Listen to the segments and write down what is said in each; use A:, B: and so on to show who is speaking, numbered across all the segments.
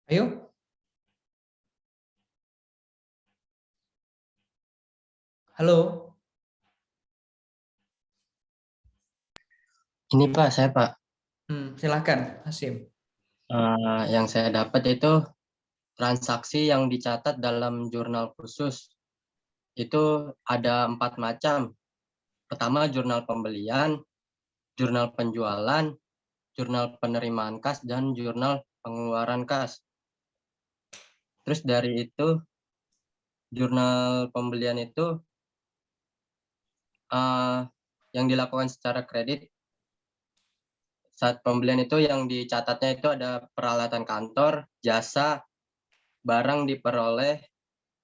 A: Ayo, halo.
B: Ini Pak, saya Pak,
A: Silakan, Hasim.
B: yang saya dapat itu transaksi yang dicatat dalam jurnal khusus itu ada 4 macam. Pertama, jurnal pembelian, jurnal penjualan, jurnal penerimaan kas, dan jurnal pengeluaran kas. Terus dari itu, jurnal pembelian itu eh, yang dilakukan secara kredit. Saat pembelian itu yang dicatatnya itu ada peralatan kantor, jasa, barang diperoleh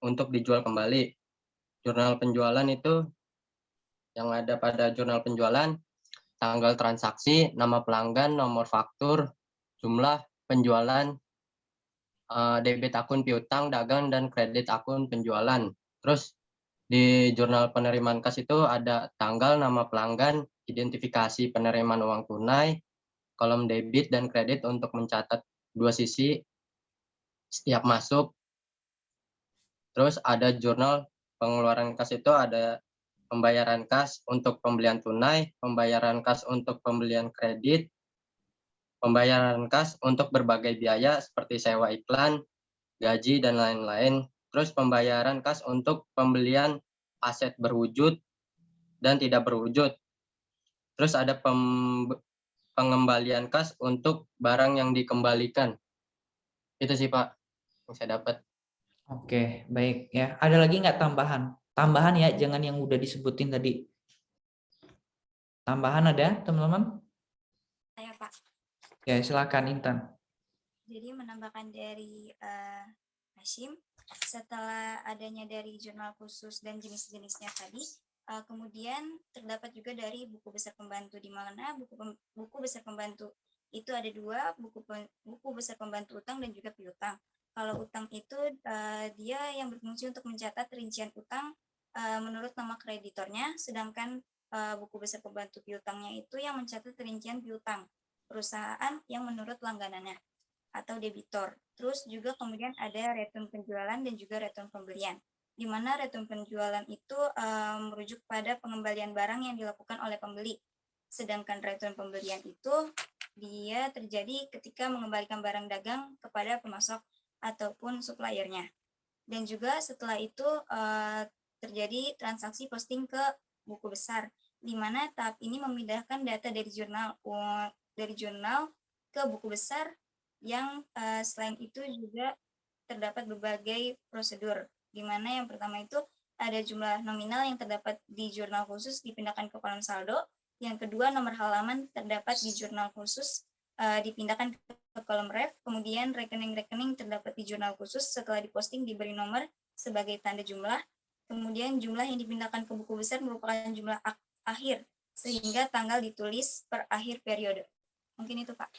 B: untuk dijual kembali. Jurnal penjualan itu yang ada pada jurnal penjualan, tanggal transaksi, nama pelanggan, nomor faktur, jumlah penjualan, debit akun piutang, dagang, dan kredit akun penjualan. Terus di jurnal penerimaan kas itu ada tanggal, nama pelanggan, identifikasi penerimaan uang tunai, kolom debit dan kredit untuk mencatat dua sisi setiap masuk. Terus ada jurnal pengeluaran kas itu ada pembayaran kas untuk pembelian tunai, pembayaran kas untuk pembelian kredit, pembayaran kas untuk berbagai biaya seperti sewa iklan, gaji, dan lain-lain. Terus pembayaran kas untuk pembelian aset berwujud dan tidak berwujud. Terus ada pengembalian kas untuk barang yang dikembalikan. Itu sih Pak yang saya dapat.
A: Oke, baik ya. Ada lagi nggak tambahan? Tambahan ya, jangan yang udah disebutin tadi. Tambahan ada, teman-teman?
C: Saya Pak.
A: Ya, silakan Intan.
C: Jadi menambahkan dari Hashim, setelah adanya dari jurnal khusus dan jenis-jenisnya tadi, kemudian terdapat juga dari buku besar pembantu, di mana buku besar pembantu itu ada dua, buku besar pembantu utang dan juga piutang. Kalau utang itu dia yang berfungsi untuk mencatat rincian utang menurut nama kreditornya, sedangkan buku besar pembantu piutangnya itu yang mencatat rincian piutang perusahaan yang menurut langganannya atau debitor. Terus juga kemudian ada return penjualan dan juga return pembelian, di mana return penjualan itu merujuk pada pengembalian barang yang dilakukan oleh pembeli. Sedangkan return pembelian itu dia terjadi ketika mengembalikan barang dagang kepada pemasok ataupun suppliernya. Dan juga setelah itu terjadi transaksi posting ke buku besar, di mana tahap ini memindahkan data dari jurnal ke buku besar yang selain itu juga terdapat berbagai prosedur, di mana yang pertama itu ada jumlah nominal yang terdapat di jurnal khusus dipindahkan ke kolom saldo, yang kedua nomor halaman terdapat di jurnal khusus dipindahkan ke kolom ref, kemudian rekening-rekening terdapat di jurnal khusus setelah diposting diberi nomor sebagai tanda jumlah, kemudian jumlah yang dipindahkan ke buku besar merupakan jumlah akhir sehingga tanggal ditulis per akhir periode. Mungkin itu Pak.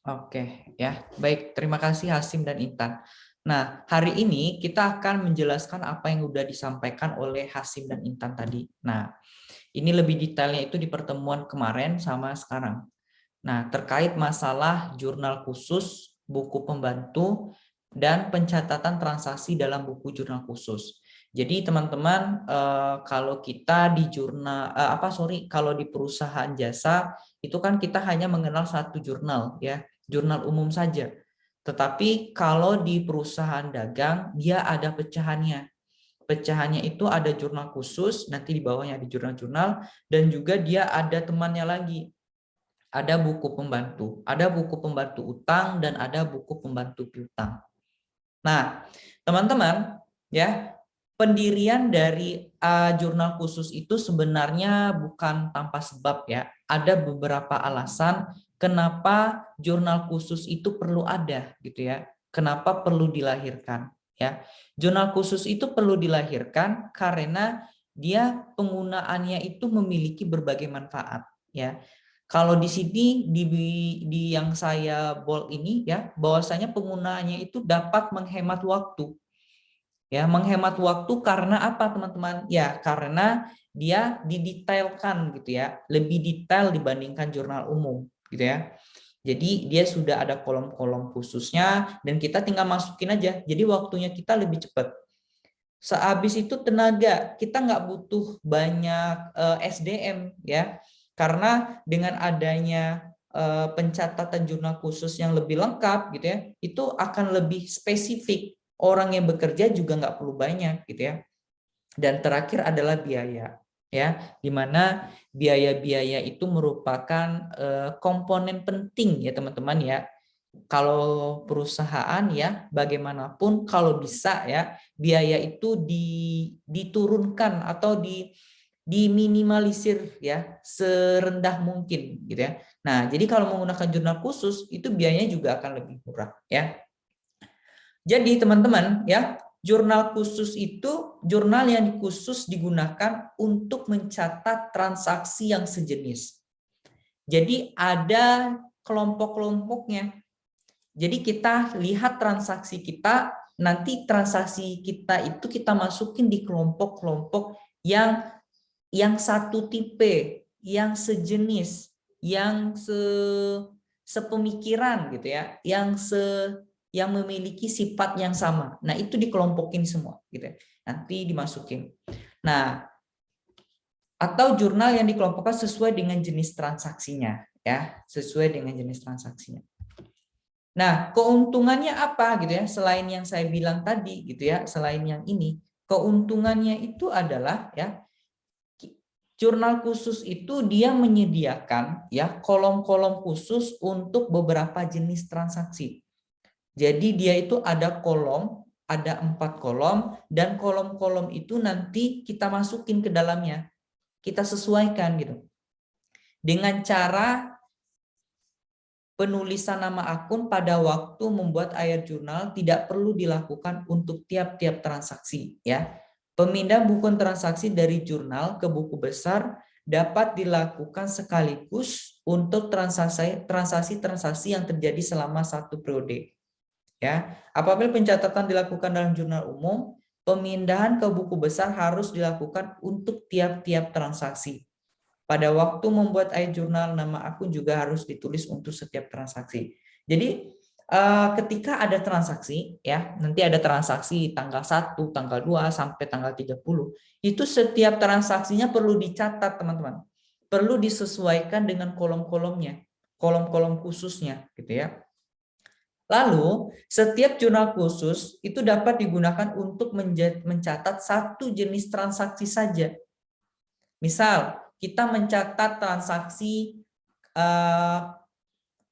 A: Oke, ya. Baik, terima kasih Hasim dan Intan. Nah, hari ini kita akan menjelaskan apa yang sudah disampaikan oleh Hasim dan Intan tadi. Nah, ini lebih detailnya itu di pertemuan kemarin sama sekarang. Nah, terkait masalah jurnal khusus, buku pembantu, dan pencatatan transaksi dalam buku jurnal khusus. Jadi teman-teman, kalau kita di kalau di perusahaan jasa itu kan kita hanya mengenal satu jurnal, ya, jurnal umum saja. Tetapi kalau di perusahaan dagang dia ada pecahannya. Pecahannya itu ada jurnal khusus, nanti di bawahnya ada jurnal-jurnal, dan juga dia ada temannya lagi. Ada buku pembantu utang, dan ada buku pembantu piutang. Nah, teman-teman, ya, pendirian dari jurnal khusus itu sebenarnya bukan tanpa sebab, ya. Ada beberapa alasan kenapa jurnal khusus itu perlu ada, gitu ya. Kenapa perlu dilahirkan, ya. Jurnal khusus itu perlu dilahirkan karena dia penggunaannya itu memiliki berbagai manfaat, ya. Kalau di sini di yang saya bold ini, ya, bahwasanya penggunaannya itu dapat menghemat waktu. Ya, menghemat waktu karena apa, teman-teman? Ya, karena dia didetailkan gitu ya, lebih detail dibandingkan jurnal umum gitu ya. Jadi dia sudah ada kolom-kolom khususnya dan kita tinggal masukin aja. Jadi waktunya kita lebih cepat. Sehabis itu tenaga, kita nggak butuh banyak SDM ya. Karena dengan adanya pencatatan jurnal khusus yang lebih lengkap gitu ya, itu akan lebih spesifik. Orang yang bekerja juga nggak perlu banyak gitu ya. Dan terakhir adalah biaya ya, di mana biaya-biaya itu merupakan komponen penting ya teman-teman ya. Kalau perusahaan ya bagaimanapun kalau bisa ya biaya itu diturunkan atau diminimalisir ya serendah mungkin gitu ya. Nah, jadi kalau menggunakan jurnal khusus itu biayanya juga akan lebih murah ya. Jadi teman-teman ya, jurnal khusus itu jurnal yang khusus digunakan untuk mencatat transaksi yang sejenis. Jadi ada kelompok-kelompoknya. Jadi kita lihat transaksi kita, nanti transaksi kita itu kita masukin di kelompok-kelompok yang satu tipe, yang sejenis, yang sepemikiran gitu ya, yang memiliki sifat yang sama. Nah, itu dikelompokin semua gitu ya. Nanti dimasukin. Nah, atau jurnal yang dikelompokkan sesuai dengan jenis transaksinya ya, sesuai dengan jenis transaksinya. Nah, keuntungannya apa gitu ya? Selain yang saya bilang tadi gitu ya, selain yang ini, keuntungannya itu adalah ya jurnal khusus itu dia menyediakan ya kolom-kolom khusus untuk beberapa jenis transaksi. Jadi dia itu ada kolom, ada 4 kolom, dan kolom-kolom itu nanti kita masukin ke dalamnya. Kita sesuaikan gitu. Dengan cara penulisan nama akun pada waktu membuat air jurnal tidak perlu dilakukan untuk tiap-tiap transaksi ya. Pemindahan buku transaksi dari jurnal ke buku besar dapat dilakukan sekaligus untuk transaksi-transaksi yang terjadi selama satu periode. Ya, apabila pencatatan dilakukan dalam jurnal umum, pemindahan ke buku besar harus dilakukan untuk tiap-tiap transaksi. Pada waktu membuat iJournal, nama akun juga harus ditulis untuk setiap transaksi. Jadi ketika ada transaksi, ya nanti ada transaksi tanggal 1, tanggal 2, sampai tanggal 30, itu setiap transaksinya perlu dicatat teman-teman. Perlu disesuaikan dengan kolom-kolomnya, kolom-kolom khususnya gitu ya. Lalu, setiap jurnal khusus itu dapat digunakan untuk mencatat satu jenis transaksi saja. Misal, kita mencatat transaksi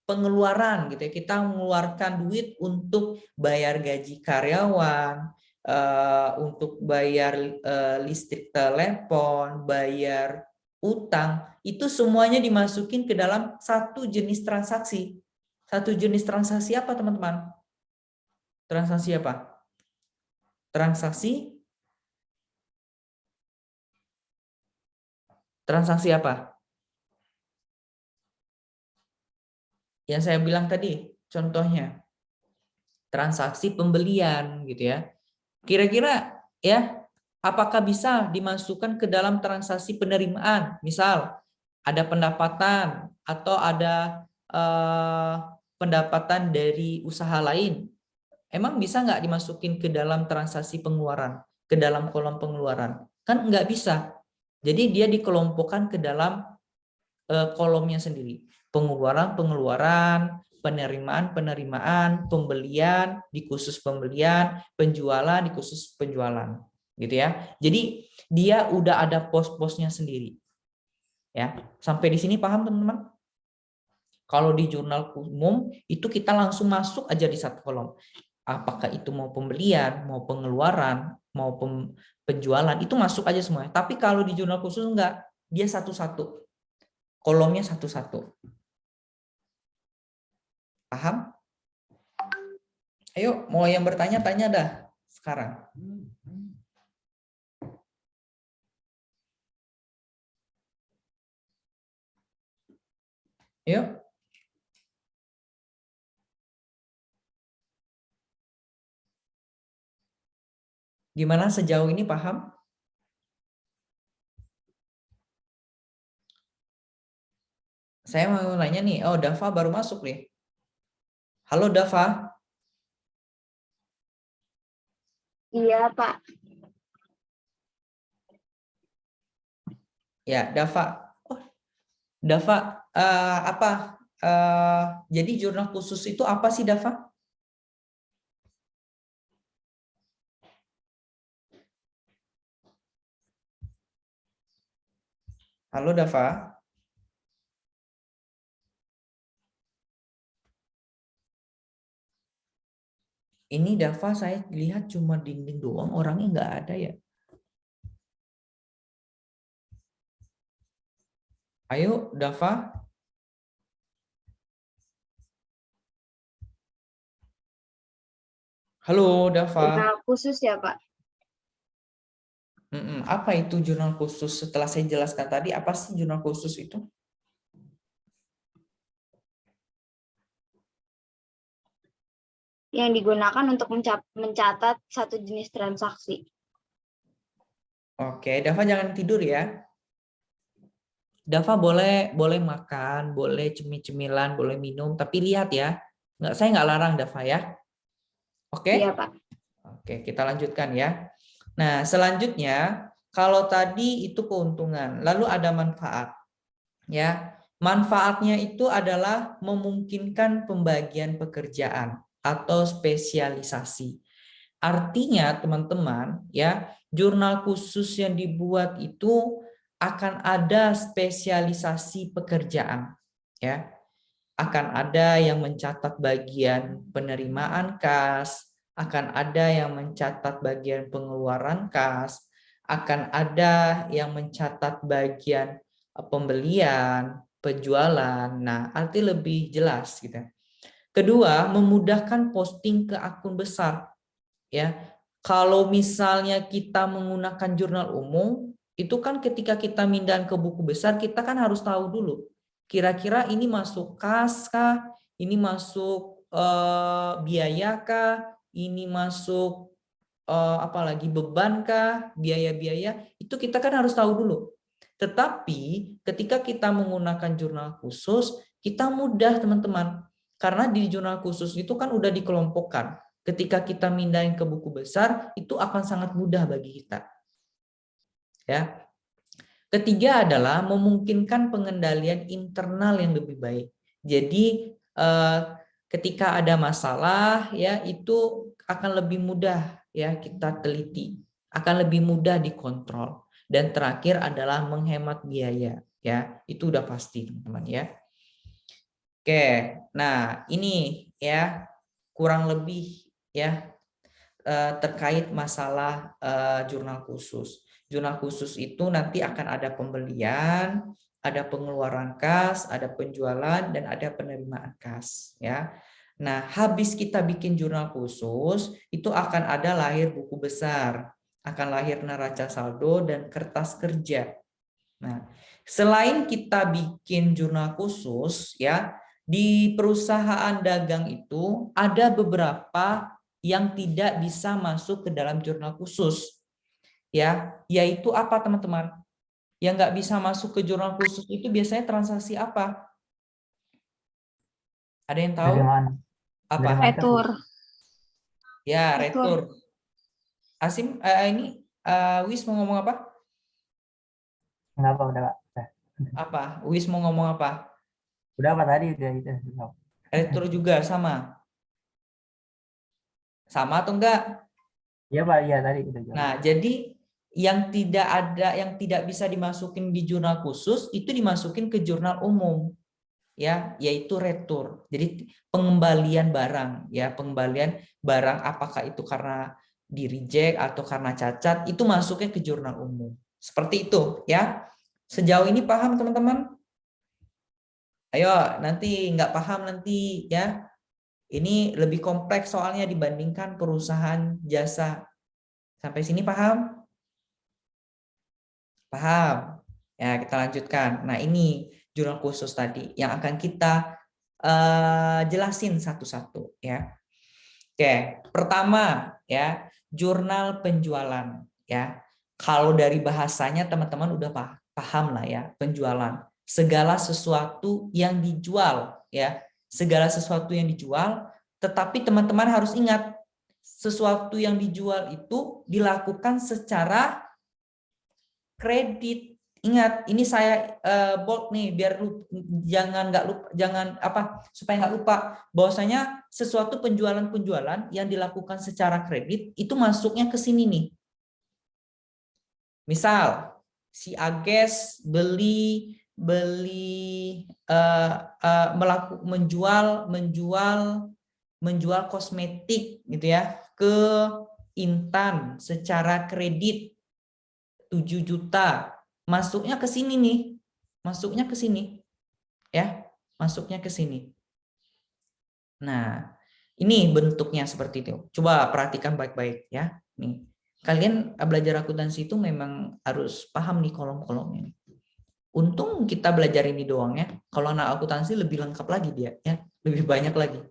A: pengeluaran gitu ya. Kita mengeluarkan duit untuk bayar gaji karyawan, untuk bayar listrik telepon, bayar utang, itu semuanya dimasukin ke dalam satu jenis transaksi. Satu jenis transaksi apa, teman-teman? Transaksi apa? Transaksi apa? Yang saya bilang tadi, contohnya transaksi pembelian gitu ya. Kira-kira ya, apakah bisa dimasukkan ke dalam transaksi penerimaan? Misal ada pendapatan atau ada pendapatan dari usaha lain. Emang bisa nggak dimasukin ke dalam transaksi pengeluaran, ke dalam kolom pengeluaran? Kan nggak bisa. Jadi dia dikelompokkan ke dalam kolomnya sendiri. Pengeluaran, penerimaan, pembelian di khusus pembelian, penjualan di khusus penjualan, gitu ya. Jadi dia udah ada pos-posnya sendiri. Ya, sampai di sini paham teman-teman? Kalau di jurnal umum itu kita langsung masuk aja di satu kolom. Apakah itu mau pembelian, mau pengeluaran, mau penjualan, itu masuk aja semuanya. Tapi kalau di jurnal khusus enggak, dia satu-satu. Kolomnya satu-satu. Paham? Ayo, mau yang bertanya, tanya dah sekarang. Yuk. Gimana sejauh ini paham? Saya mau nanya nih, oh Dava baru masuk nih. Halo Dava.
D: Iya, Pak.
A: Ya, Dava. Oh, Dava, apa? Jadi jurnal khusus itu apa sih, Dava? Halo, Dava. Ini Dava saya lihat cuma dinding doang, orangnya nggak ada ya. Ayo, Dava. Halo, Dava.
D: Jurnal khusus ya, Pak?
A: Apa itu jurnal khusus? Setelah saya jelaskan tadi, apa sih jurnal khusus itu?
D: Yang digunakan untuk mencatat satu jenis transaksi.
A: Oke, Dava jangan tidur ya. Dava boleh makan, boleh cemil-cemilan, boleh minum, tapi lihat ya. Saya nggak larang Dava ya. Oke?
D: Iya, Pak.
A: Oke, kita lanjutkan ya. Nah, selanjutnya kalau tadi itu keuntungan, lalu ada manfaat. Ya, manfaatnya itu adalah memungkinkan pembagian pekerjaan atau spesialisasi. Artinya, teman-teman, ya, jurnal khusus yang dibuat itu akan ada spesialisasi pekerjaan, ya. Akan ada yang mencatat bagian penerimaan kas, akan ada yang mencatat bagian pengeluaran kas, akan ada yang mencatat bagian pembelian, penjualan. Nah, arti lebih jelas gitu. Kedua, memudahkan posting ke akun besar. Ya, kalau misalnya kita menggunakan jurnal umum, itu kan ketika kita mindahan ke buku besar, kita kan harus tahu dulu. Kira-kira ini masuk kas kah? Ini masuk biaya kah? Ini masuk apalagi beban kah? Biaya-biaya? Itu kita kan harus tahu dulu. Tetapi ketika kita menggunakan jurnal khusus, kita mudah teman-teman. Karena di jurnal khusus itu kan udah dikelompokkan. Ketika kita mindahin ke buku besar, itu akan sangat mudah bagi kita. Ya. Ketiga adalah memungkinkan pengendalian internal yang lebih baik. Jadi ketika ada masalah ya itu akan lebih mudah ya kita teliti, akan lebih mudah dikontrol. Dan terakhir adalah menghemat biaya ya. Itu udah pasti teman-teman ya. Oke, nah ini ya kurang lebih ya terkait masalah jurnal khusus. Jurnal khusus itu nanti akan ada pembelian, ada pengeluaran kas, ada penjualan, dan ada penerimaan kas. Ya. Nah, habis kita bikin jurnal khusus, itu akan ada lahir buku besar, akan lahir neraca saldo dan kertas kerja. Nah, selain kita bikin jurnal khusus, ya di perusahaan dagang itu ada beberapa yang tidak bisa masuk ke dalam jurnal khusus, ya, yaitu apa teman-teman? Yang nggak bisa masuk ke jurnal khusus itu biasanya transaksi apa? Ada yang tahu? Apa?
D: Retur.
A: Ya,
D: Retur.
A: retur. Asim, ini Wis mau ngomong apa?
E: Enggak apa, udah Pak.
A: Apa? Wis mau ngomong apa?
E: Udah Pak tadi udah itu.
A: Retur juga sama. Sama atau enggak?
E: Iya Pak, iya tadi udah jawab.
A: Nah, jadi yang tidak ada, yang tidak bisa dimasukin di jurnal khusus itu dimasukin ke jurnal umum, ya, yaitu retur. Jadi pengembalian barang, ya, pengembalian barang apakah itu karena di reject atau karena cacat itu masuknya ke jurnal umum. Seperti itu, ya. Sejauh ini paham teman-teman? Ayo, nanti nggak paham nanti, ya. Ini lebih kompleks soalnya dibandingkan perusahaan jasa. Sampai sini paham? Paham? Ya, kita lanjutkan. Nah, ini jurnal khusus tadi yang akan kita jelasin satu-satu ya. Oke, pertama ya, jurnal penjualan ya. Kalau dari bahasanya teman-teman udah paham lah ya, penjualan. segala sesuatu yang dijual, ya. Segala sesuatu yang dijual, tetapi teman-teman harus ingat, sesuatu yang dijual itu dilakukan secara kredit. Ingat, ini saya bold nih biar jangan nggak lupa, jangan apa supaya nggak lupa bahwasanya sesuatu penjualan yang dilakukan secara kredit itu masuknya ke sini nih. Misal si Ages menjual kosmetik gitu ya ke Intan secara kredit 7 juta. Masuknya ke sini nih. Masuknya ke sini. Ya, masuknya ke sini. Nah, ini bentuknya seperti itu. Coba perhatikan baik-baik ya. Nih. Kalian belajar akuntansi itu memang harus paham nih kolom-kolomnya. Untung kita belajar ini doang ya. Kalau anak akuntansi lebih lengkap lagi dia ya, lebih banyak lagi.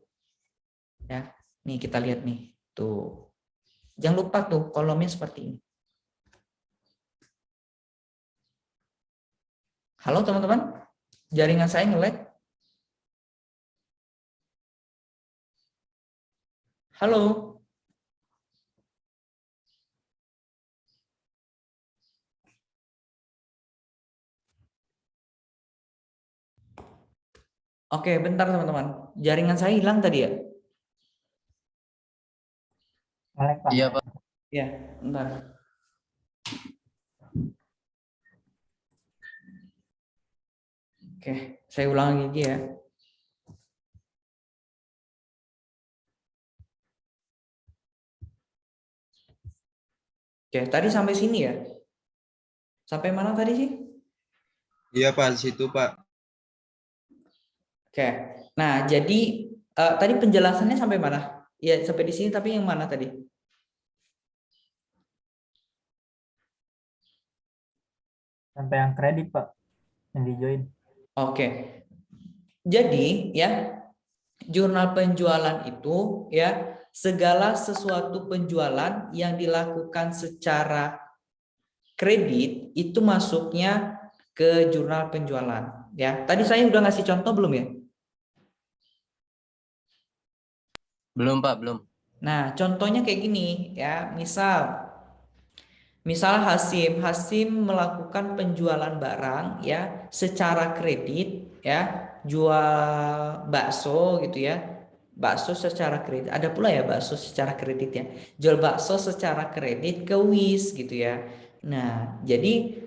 A: Ya. Nih kita lihat nih. Tuh. Jangan lupa tuh kolomnya seperti ini. Halo teman-teman, jaringan saya nge-lag. Halo. Oke, bentar teman-teman. Jaringan saya hilang tadi ya?
E: Nge-lag, Pak.
B: Iya, Pak.
A: Ya, bentar. Oke, saya ulang lagi ya. Oke, tadi sampai sini ya? Sampai mana tadi sih?
F: Iya Pak, di situ Pak.
A: Oke, nah jadi tadi penjelasannya sampai mana? Ya sampai di sini, tapi yang mana tadi?
E: Sampai yang kredit Pak, yang di join.
A: Oke, jadi ya jurnal penjualan itu ya segala sesuatu penjualan yang dilakukan secara kredit itu masuknya ke jurnal penjualan ya. Tadi saya udah ngasih contoh belum ya?
B: Belum, Pak, belum.
A: Nah, contohnya kayak gini ya. Misal Hasim melakukan penjualan barang ya secara kredit ya, jual bakso gitu ya. Bakso secara kredit. Ada pula ya bakso secara kredit ya. Jual bakso secara kredit ke Wis gitu ya. Nah, jadi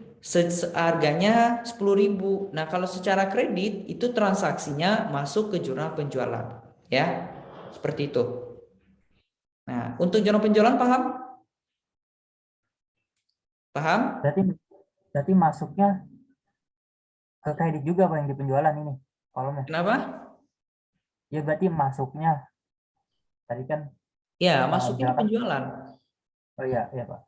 A: harganya 10.000. Nah, kalau secara kredit itu transaksinya masuk ke jurnal penjualan ya. Seperti itu. Nah, untuk jurnal penjualan paham? Paham?
E: Berarti masuknya ke kredit juga Pak yang di penjualan ini kolomnya.
A: Kenapa?
E: Ya berarti masuknya tadi kan
A: Ya, masuknya ke
E: silakan.
A: penjualan.
E: Oh iya, iya Pak.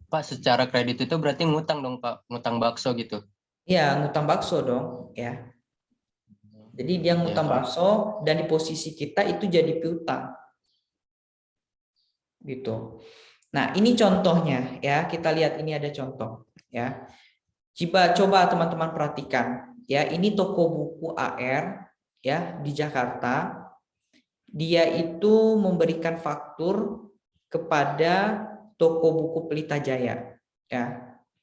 B: Pak, secara kredit itu berarti ngutang dong, Pak. Ngutang bakso gitu.
A: Ya, ngutang bakso dong, ya. Jadi dia ngutang
B: Pak.
A: bakso dan di posisi kita itu jadi piutang. Gitu. Nah, ini contohnya ya. Kita lihat ini ada contoh ya. Coba teman-teman perhatikan ya. Ini toko buku AR ya di Jakarta. Dia itu memberikan faktur kepada toko buku Pelita Jaya ya.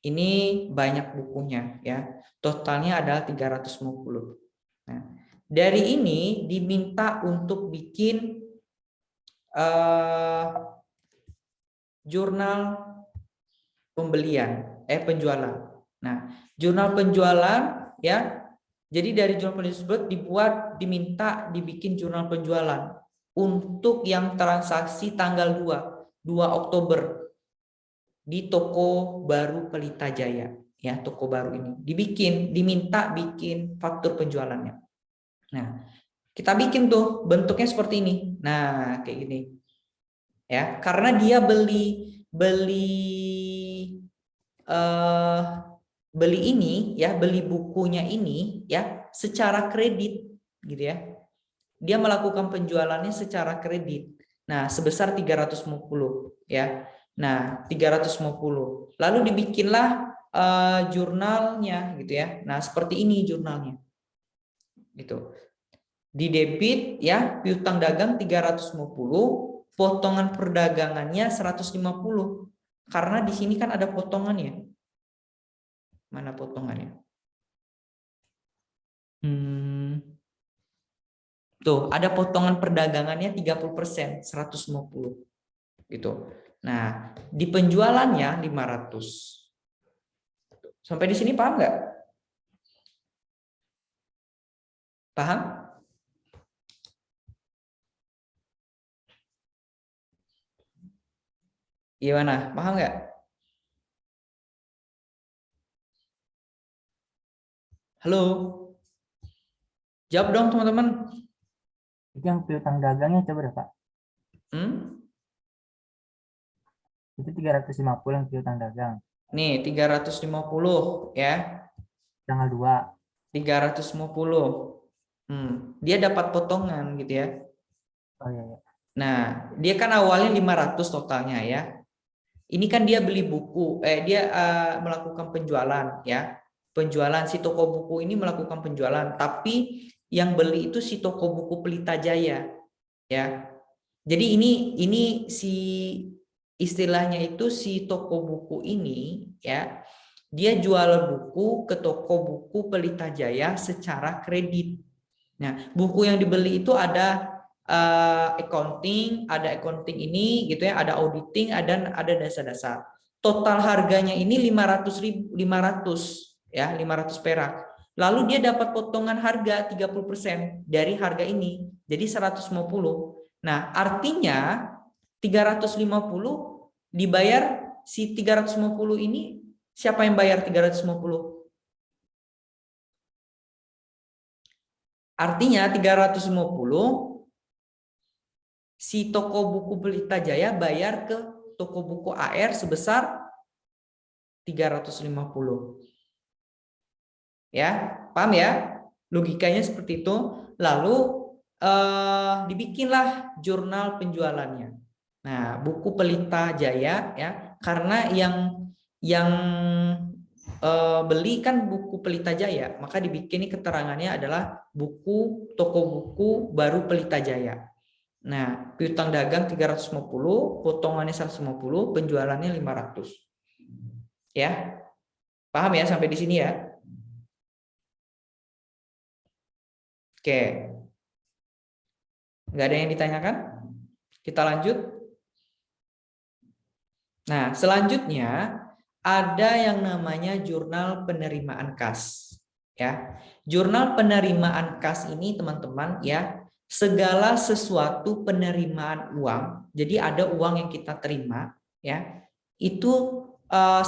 A: Ini banyak bukunya ya. Totalnya adalah 350. Nah, dari ini diminta untuk bikin jurnal penjualan. Nah, jurnal penjualan ya. Jadi dari jurnal penjualan tersebut diminta dibikin jurnal penjualan untuk yang transaksi tanggal 2 Oktober di toko baru Pelita Jaya ya, toko baru ini diminta bikin faktur penjualannya. Nah, kita bikin tuh bentuknya seperti ini. Nah, kayak gini. Ya, karena dia beli ini ya, beli bukunya ini ya secara kredit gitu ya. Dia melakukan penjualannya secara kredit. Nah, sebesar 350 ya. Nah, 350. Lalu dibikinlah jurnalnya gitu ya. Nah, seperti ini jurnalnya. Gitu. Di debit ya, piutang dagang 350, potongan perdagangannya 150. Karena di sini kan ada potongannya. Mana potongannya? Tuh, ada potongan perdagangannya 30%, 150. Gitu. Nah, di penjualannya 500. Sampai di sini paham nggak? Paham? Gimana? Paham nggak? Halo? Jawab dong teman-teman.
E: Itu yang piutang dagangnya coba deh Pak. Itu 350 yang piutang dagang.
A: Nih, 350 ya.
E: Tanggal 2.
A: 350. Dia dapat potongan gitu ya.
E: Oh iya, iya.
A: Nah, dia kan awalnya 500 totalnya ya. Ini kan dia beli buku, dia melakukan penjualan ya. Penjualan si toko buku ini melakukan penjualan, tapi yang beli itu si toko buku Pelita Jaya ya. Jadi ini si istilahnya itu si toko buku ini ya. Dia jual buku ke toko buku Pelita Jaya secara kredit. Nah, buku yang dibeli itu ada accounting, ada accounting ini gitu ya, ada auditing, ada dasar-dasar. Total harganya ini 500 ya, 500 perak. Lalu dia dapat potongan harga 30% dari harga ini. Jadi 150. Nah, artinya 350 dibayar si 350 ini, siapa yang bayar 350? Artinya 350 si toko buku Pelita Jaya bayar ke toko buku AR sebesar 350. Ya, paham ya? Logikanya seperti itu. Lalu dibikinlah jurnal penjualannya. Nah, buku Pelita Jaya ya, karena yang beli kan buku Pelita Jaya, maka dibikin keterangannya adalah buku toko buku baru Pelita Jaya. Nah, piutang dagang 350, potongannya 150, penjualannya 500. Ya. Paham ya sampai di sini ya? Oke. Nggak ada yang ditanyakan? Kita lanjut. Nah, selanjutnya ada yang namanya jurnal penerimaan kas. Ya. Jurnal penerimaan kas ini teman-teman ya, segala sesuatu penerimaan uang, jadi ada uang yang kita terima ya, itu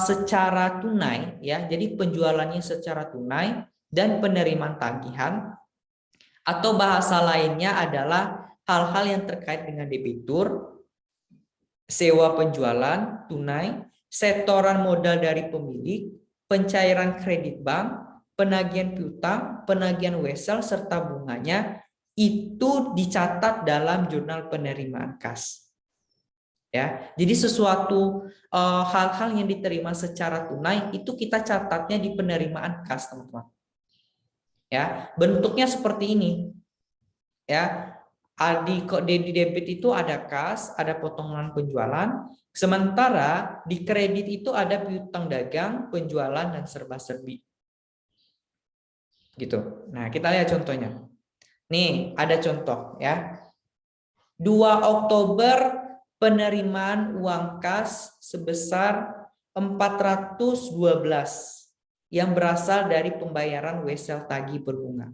A: secara tunai ya, jadi penjualannya secara tunai dan penerimaan tagihan, atau bahasa lainnya adalah hal-hal yang terkait dengan debitur, sewa penjualan tunai, setoran modal dari pemilik, pencairan kredit bank, penagihan piutang, penagihan wesel serta bunganya, itu dicatat dalam jurnal penerimaan kas. Ya, jadi sesuatu hal-hal yang diterima secara tunai itu kita catatnya di penerimaan kas, teman-teman. Ya, bentuknya seperti ini. Ya, di debit itu ada kas, ada potongan penjualan, sementara di kredit itu ada piutang dagang, penjualan dan serba-serbi. Gitu. Nah, kita lihat contohnya. Nih, ada contoh ya. 2 Oktober penerimaan uang kas sebesar 412 yang berasal dari pembayaran wesel tagih berbunga.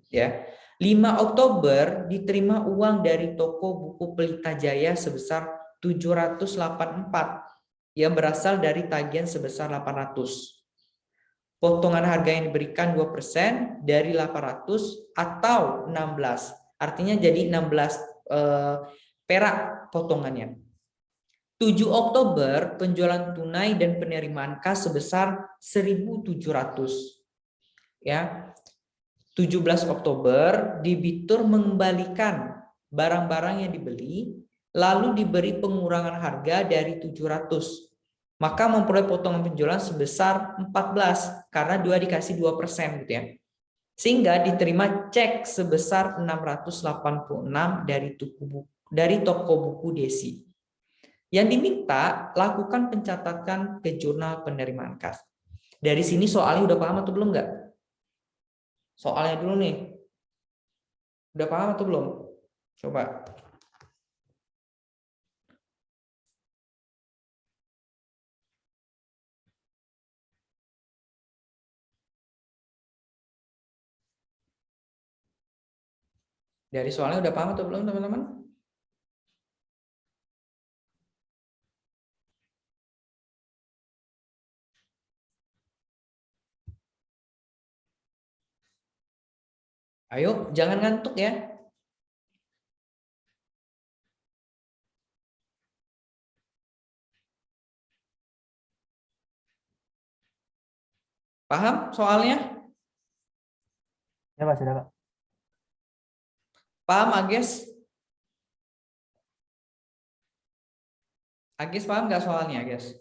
A: Ya. 5 Oktober diterima uang dari toko buku Pelita Jaya sebesar 784 yang berasal dari tagihan sebesar 800. Potongan harga yang diberikan 2% dari 800 atau 16. Artinya jadi 16 perak potongannya. 7 Oktober penjualan tunai dan penerimaan kas sebesar 1.700. Ya. 17 Oktober debitur mengembalikan barang-barang yang dibeli lalu diberi pengurangan harga dari 700 maka memperoleh potongan penjualan sebesar 14 karena 2 dikasih 2% gitu ya. Sehingga diterima cek sebesar 686 dari toko buku Desi. Yang diminta lakukan pencatatan ke jurnal penerimaan kas. Dari sini soalnya udah paham atau belum nggak? Soalnya dulu nih. Udah paham atau belum? Coba. Dari soalnya udah paham atau belum teman-teman? Ayo, jangan ngantuk ya. Paham soalnya?
E: Ya Pak, sudah Pak.
A: Paham Agnes? Agnes paham nggak soalnya Agnes?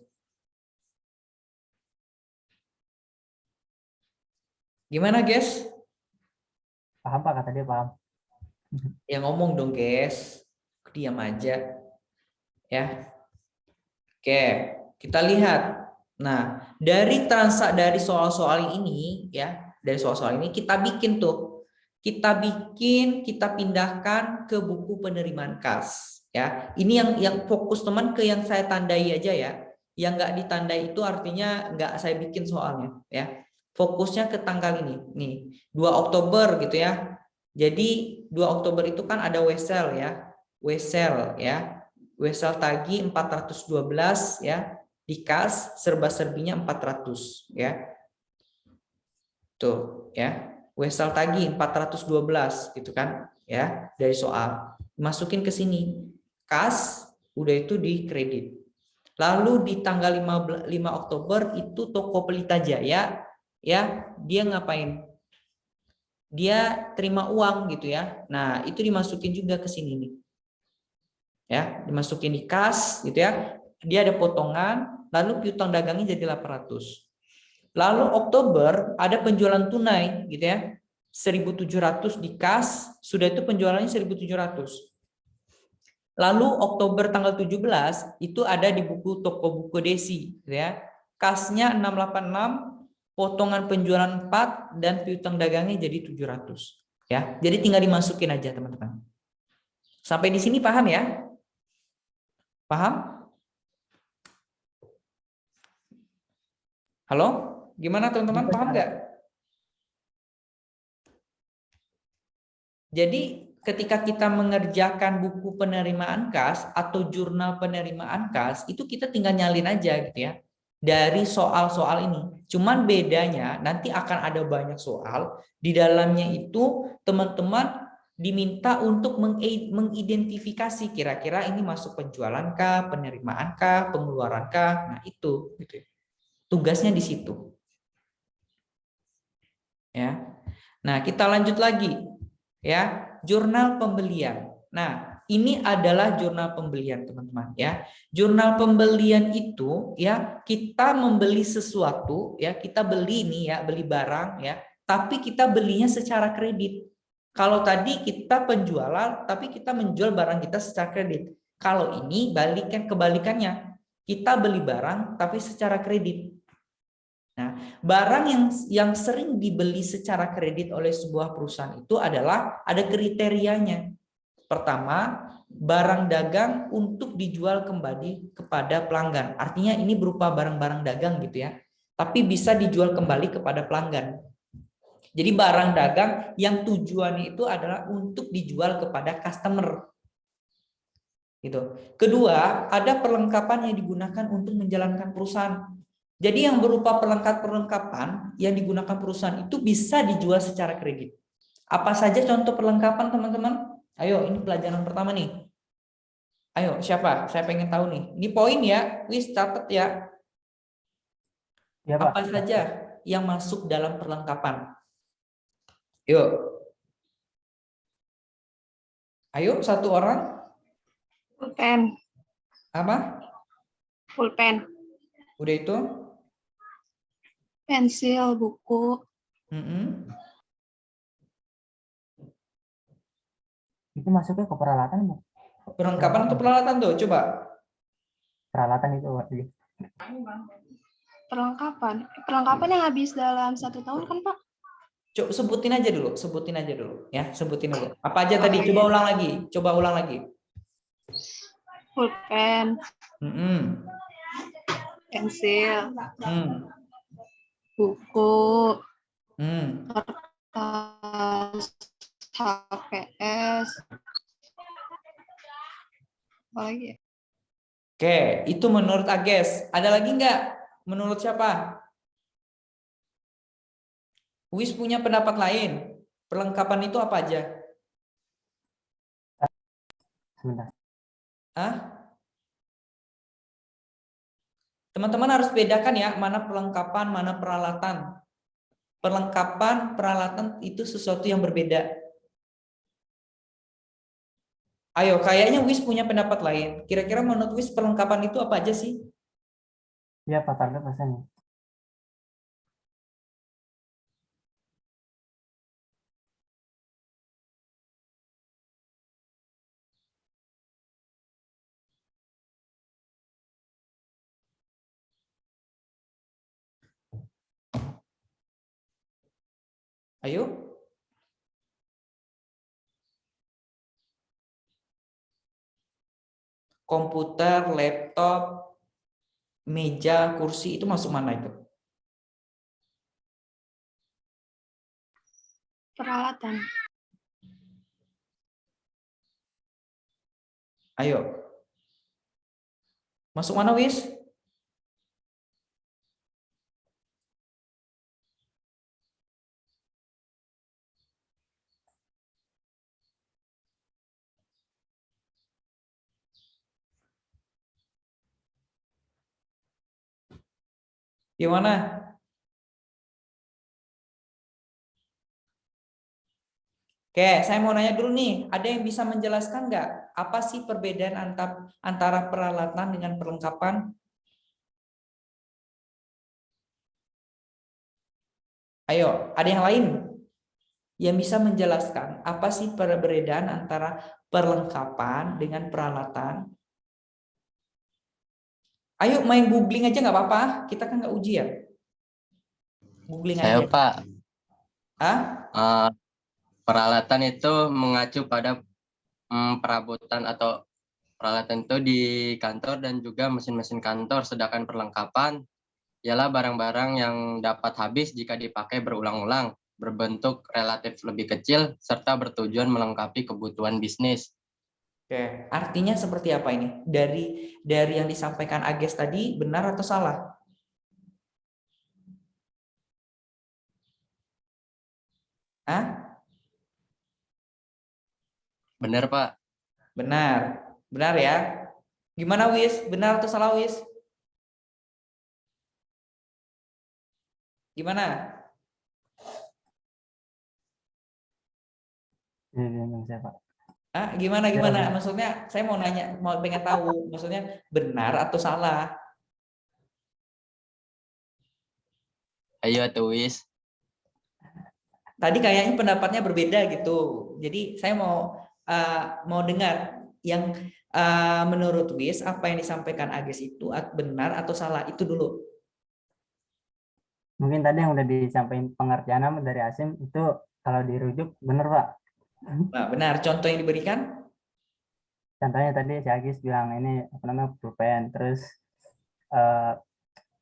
A: Gimana guys?
E: Paham Pak, kata dia paham.
A: Ya ngomong dong guys. Diam aja. Ya. Oke, kita lihat. Nah, dari soal-soal ini ya, dari soal-soal ini kita bikin tuh. Kita pindahkan ke buku penerimaan kas ya. Ini yang fokus teman ke yang saya tandai aja ya. Yang nggak ditandai itu artinya nggak saya bikin soalnya ya. Fokusnya ke tanggal ini. Nih, 2 Oktober gitu ya. Jadi 2 Oktober itu kan ada Wesel ya. Wesel ya. Wesel tagi 412 ya. Di kas serba-serbinya 400 ya. Tuh ya. Wesel tagi 412 gitu kan ya, dari soal. Masukin ke sini. Kas udah itu di kredit. Lalu di tanggal 5 Oktober itu toko Pelita Jaya ya, dia ngapain? Dia terima uang gitu ya. Nah, itu dimasukin juga ke sini nih. Ya, dimasukin di kas gitu ya. Dia ada potongan, lalu piutang dagangnya jadi 800. Lalu Oktober ada penjualan tunai gitu ya. 1.700 di kas, sudah itu penjualannya 1.700. Lalu Oktober tanggal 17 itu ada di buku toko buku Desi gitu ya. Kasnya 686, potongan penjualan 4 dan piutang dagangnya jadi 700 ya. Jadi tinggal dimasukin aja teman-teman. Sampai di sini paham ya? Paham? Halo? Gimana teman-teman, paham nggak? Jadi ketika kita mengerjakan buku penerimaan kas atau jurnal penerimaan kas, itu kita tinggal nyalin aja gitu ya. Dari soal-soal ini. Cuman bedanya nanti akan ada banyak soal. Di dalamnya itu teman-teman diminta untuk mengidentifikasi kira-kira ini masuk penjualan kah, penerimaan kah, pengeluaran kah. Nah, itu gitu. Tugasnya di situ. Ya. Nah, kita lanjut lagi. Ya, jurnal pembelian. Nah, ini adalah jurnal pembelian, teman-teman, ya. Jurnal pembelian itu ya, kita membeli sesuatu ya, kita beli nih ya, beli barang ya, tapi kita belinya secara kredit. Kalau tadi kita penjualan, tapi kita menjual barang kita secara kredit. Kalau ini kebalikannya. Kita beli barang tapi secara kredit. Nah, barang yang sering dibeli secara kredit oleh sebuah perusahaan itu adalah ada kriterianya. Pertama, barang dagang untuk dijual kembali kepada pelanggan. Artinya ini berupa barang-barang dagang gitu ya. Tapi bisa dijual kembali kepada pelanggan. Jadi barang dagang yang tujuannya itu adalah untuk dijual kepada customer. Gitu. Kedua, ada perlengkapan yang digunakan untuk menjalankan perusahaan. Jadi yang berupa perlengkapan yang digunakan perusahaan itu bisa dijual secara kredit. Apa saja contoh perlengkapan teman-teman? Ayo, ini pelajaran pertama nih. Ayo, siapa? Saya pengen tahu nih. Ini poin ya, wis catat ya.
E: Ya Pak.
A: Apa saja yang masuk dalam perlengkapan? Yuk. Ayo, satu orang.
G: Pulpen.
A: Apa?
G: Pulpen.
A: Udah itu?
G: pensil, buku,
A: Mm-mm.
E: Itu masuknya ke peralatan, Bu.
A: Perlengkapan atau peralatan tuh? Coba.
E: Peralatan itu, Pak.
G: perlengkapan. Perlengkapan yang habis dalam 1 tahun kan, Pak?
A: Coba sebutin aja dulu ya, sebutin dulu. Apa aja tadi? Coba ulang lagi.
G: Pulpen,
A: Mm-mm.
G: pensil,
A: Hmm.
G: buku,
A: Hmm.
G: kertas, HPS, apa lagi ya?
A: Oke, itu menurut Ages. Ada lagi nggak? Menurut siapa? Wis punya pendapat lain. Perlengkapan itu apa aja?
E: Sebentar.
A: Hah? Teman-teman harus bedakan ya, mana perlengkapan, mana peralatan. Perlengkapan, peralatan itu sesuatu yang berbeda. Ayo, kayaknya Wis punya pendapat lain. Kira-kira menurut Wis perlengkapan itu apa aja sih?
E: Ya, Pak Target pesannya.
A: Ayo. Komputer, laptop, meja, kursi itu masuk mana itu?
G: Peralatan,
A: Ayo. Masuk mana, Wis? Gimana? Oke, saya mau nanya dulu nih. Ada yang bisa menjelaskan nggak? Apa sih perbedaan antara peralatan dengan perlengkapan? Ayo, ada yang lain yang bisa menjelaskan apa sih perbedaan antara perlengkapan dengan peralatan? Ayo main googling aja nggak apa-apa. Kita kan nggak ujian. Googling
B: Saya
A: aja.
B: Pak,
A: Ah,
B: peralatan itu mengacu pada perabotan atau peralatan itu di kantor dan juga mesin-mesin kantor, sedangkan perlengkapan ialah barang-barang yang dapat habis jika dipakai berulang-ulang, berbentuk relatif lebih kecil, serta bertujuan melengkapi kebutuhan bisnis.
A: oke, artinya seperti apa ini? Dari yang disampaikan Ages tadi benar atau salah? Ah,
B: Benar, Pak?
A: benar, benar ya. Gimana Wis? Benar atau salah Wis? Gimana?
E: Ini saya, Pak.
A: Ah, gimana? Maksudnya saya mau nanya, mau pengen tahu. Maksudnya benar atau salah?
B: Ayo tuh, Wis.
A: Tadi kayaknya pendapatnya berbeda gitu. Jadi saya mau dengar yang menurut Wis apa yang disampaikan Agis itu benar atau salah itu dulu.
E: Mungkin tadi yang udah disampaikan pengertian dari Asim itu kalau dirujuk benar, Pak.
A: Nah, benar. Contoh yang diberikan?
E: Contohnya tadi si Agis bilang ini apa namanya pulpen, terus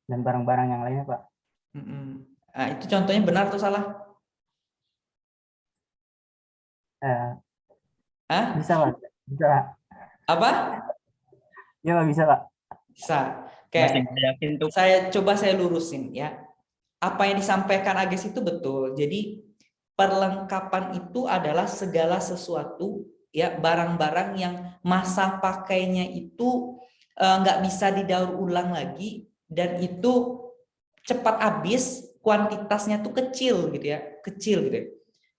E: dan barang-barang yang lainnya, Pak.
A: Nah, itu contohnya benar atau salah?
E: Bisa, Pak. Bisa, Pak.
A: Apa?
E: Ya, Pak, bisa, Pak.
A: Bisa.
B: Masih
A: Oke.
B: yakin tuh.
A: Saya lurusin ya. Apa yang disampaikan Agis itu betul. Jadi perlengkapan itu adalah segala sesuatu ya, barang-barang yang masa pakainya itu nggak bisa didaur ulang lagi dan itu cepat habis, kuantitasnya tuh kecil gitu ya,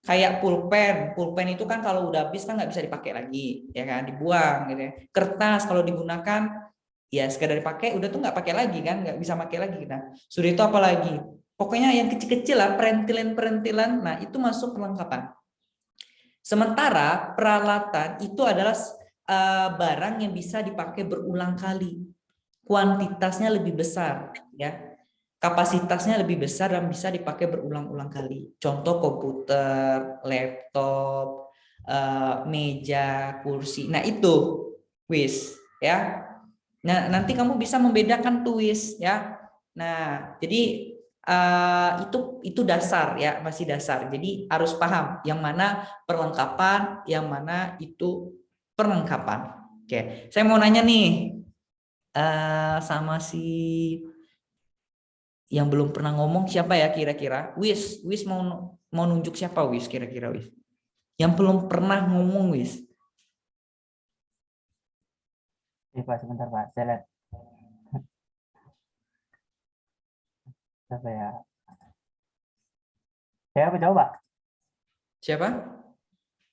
A: kayak pulpen itu kan kalau udah habis kan nggak bisa dipakai lagi ya kan, dibuang gitu ya. Kertas kalau digunakan Ya sekadar dipakai, udah tuh nggak pakai lagi kan, nggak bisa pakai lagi. Nah, sudah itu apa lagi? Pokoknya yang kecil-kecil lah, perintilan-perintilan. Nah, itu masuk perlengkapan. Sementara peralatan itu adalah barang yang bisa dipakai berulang kali. Kuantitasnya lebih besar, ya. Kapasitasnya lebih besar dan bisa dipakai berulang-ulang kali. Contoh komputer, laptop, meja, kursi. Nah, itu wis, ya. Nah, nanti kamu bisa membedakan tuh wis, ya. Nah, jadi itu dasar ya, masih dasar. Jadi harus paham yang mana perlengkapan, yang mana itu perlengkapan. Oke, saya mau nanya nih sama si yang belum pernah ngomong siapa ya kira-kira? Wis mau nunjuk siapa Wis kira-kira Wis? Yang belum pernah ngomong Wis.
E: Iya Pak, sebentar Pak, saya lihat. Siapa ya? Cewek apa cowok Pak?
A: Siapa?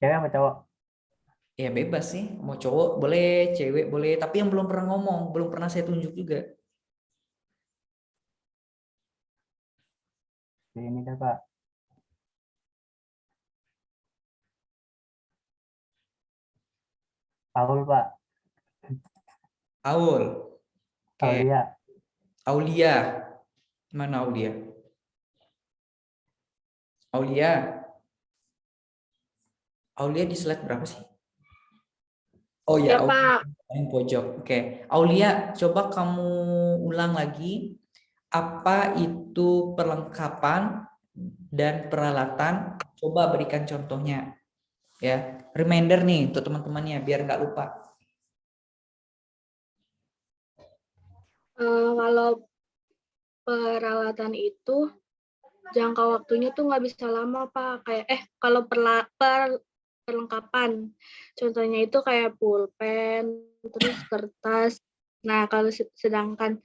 E: Cewek apa cowok?
A: Ya bebas sih, mau cowok boleh, cewek boleh, tapi yang belum pernah ngomong, belum pernah saya tunjuk juga.
E: Ini dah Pak. Paul Pak.
A: Aul. Oke.
E: Aulia.
A: Aulia. Mana Aulia? Aulia. Aulia di slide berapa sih? Oh ya,
D: Ya, Pak.
A: paling pojok. Oke. Aulia, coba kamu ulang lagi apa itu perlengkapan dan peralatan. Coba berikan contohnya. Ya, reminder nih untuk teman-temannya biar nggak lupa.
G: Kalau peralatan itu jangka waktunya tuh nggak bisa lama Pak. Kayak kalau perlengkapan, contohnya itu kayak pulpen, terus kertas. Nah kalau sedangkan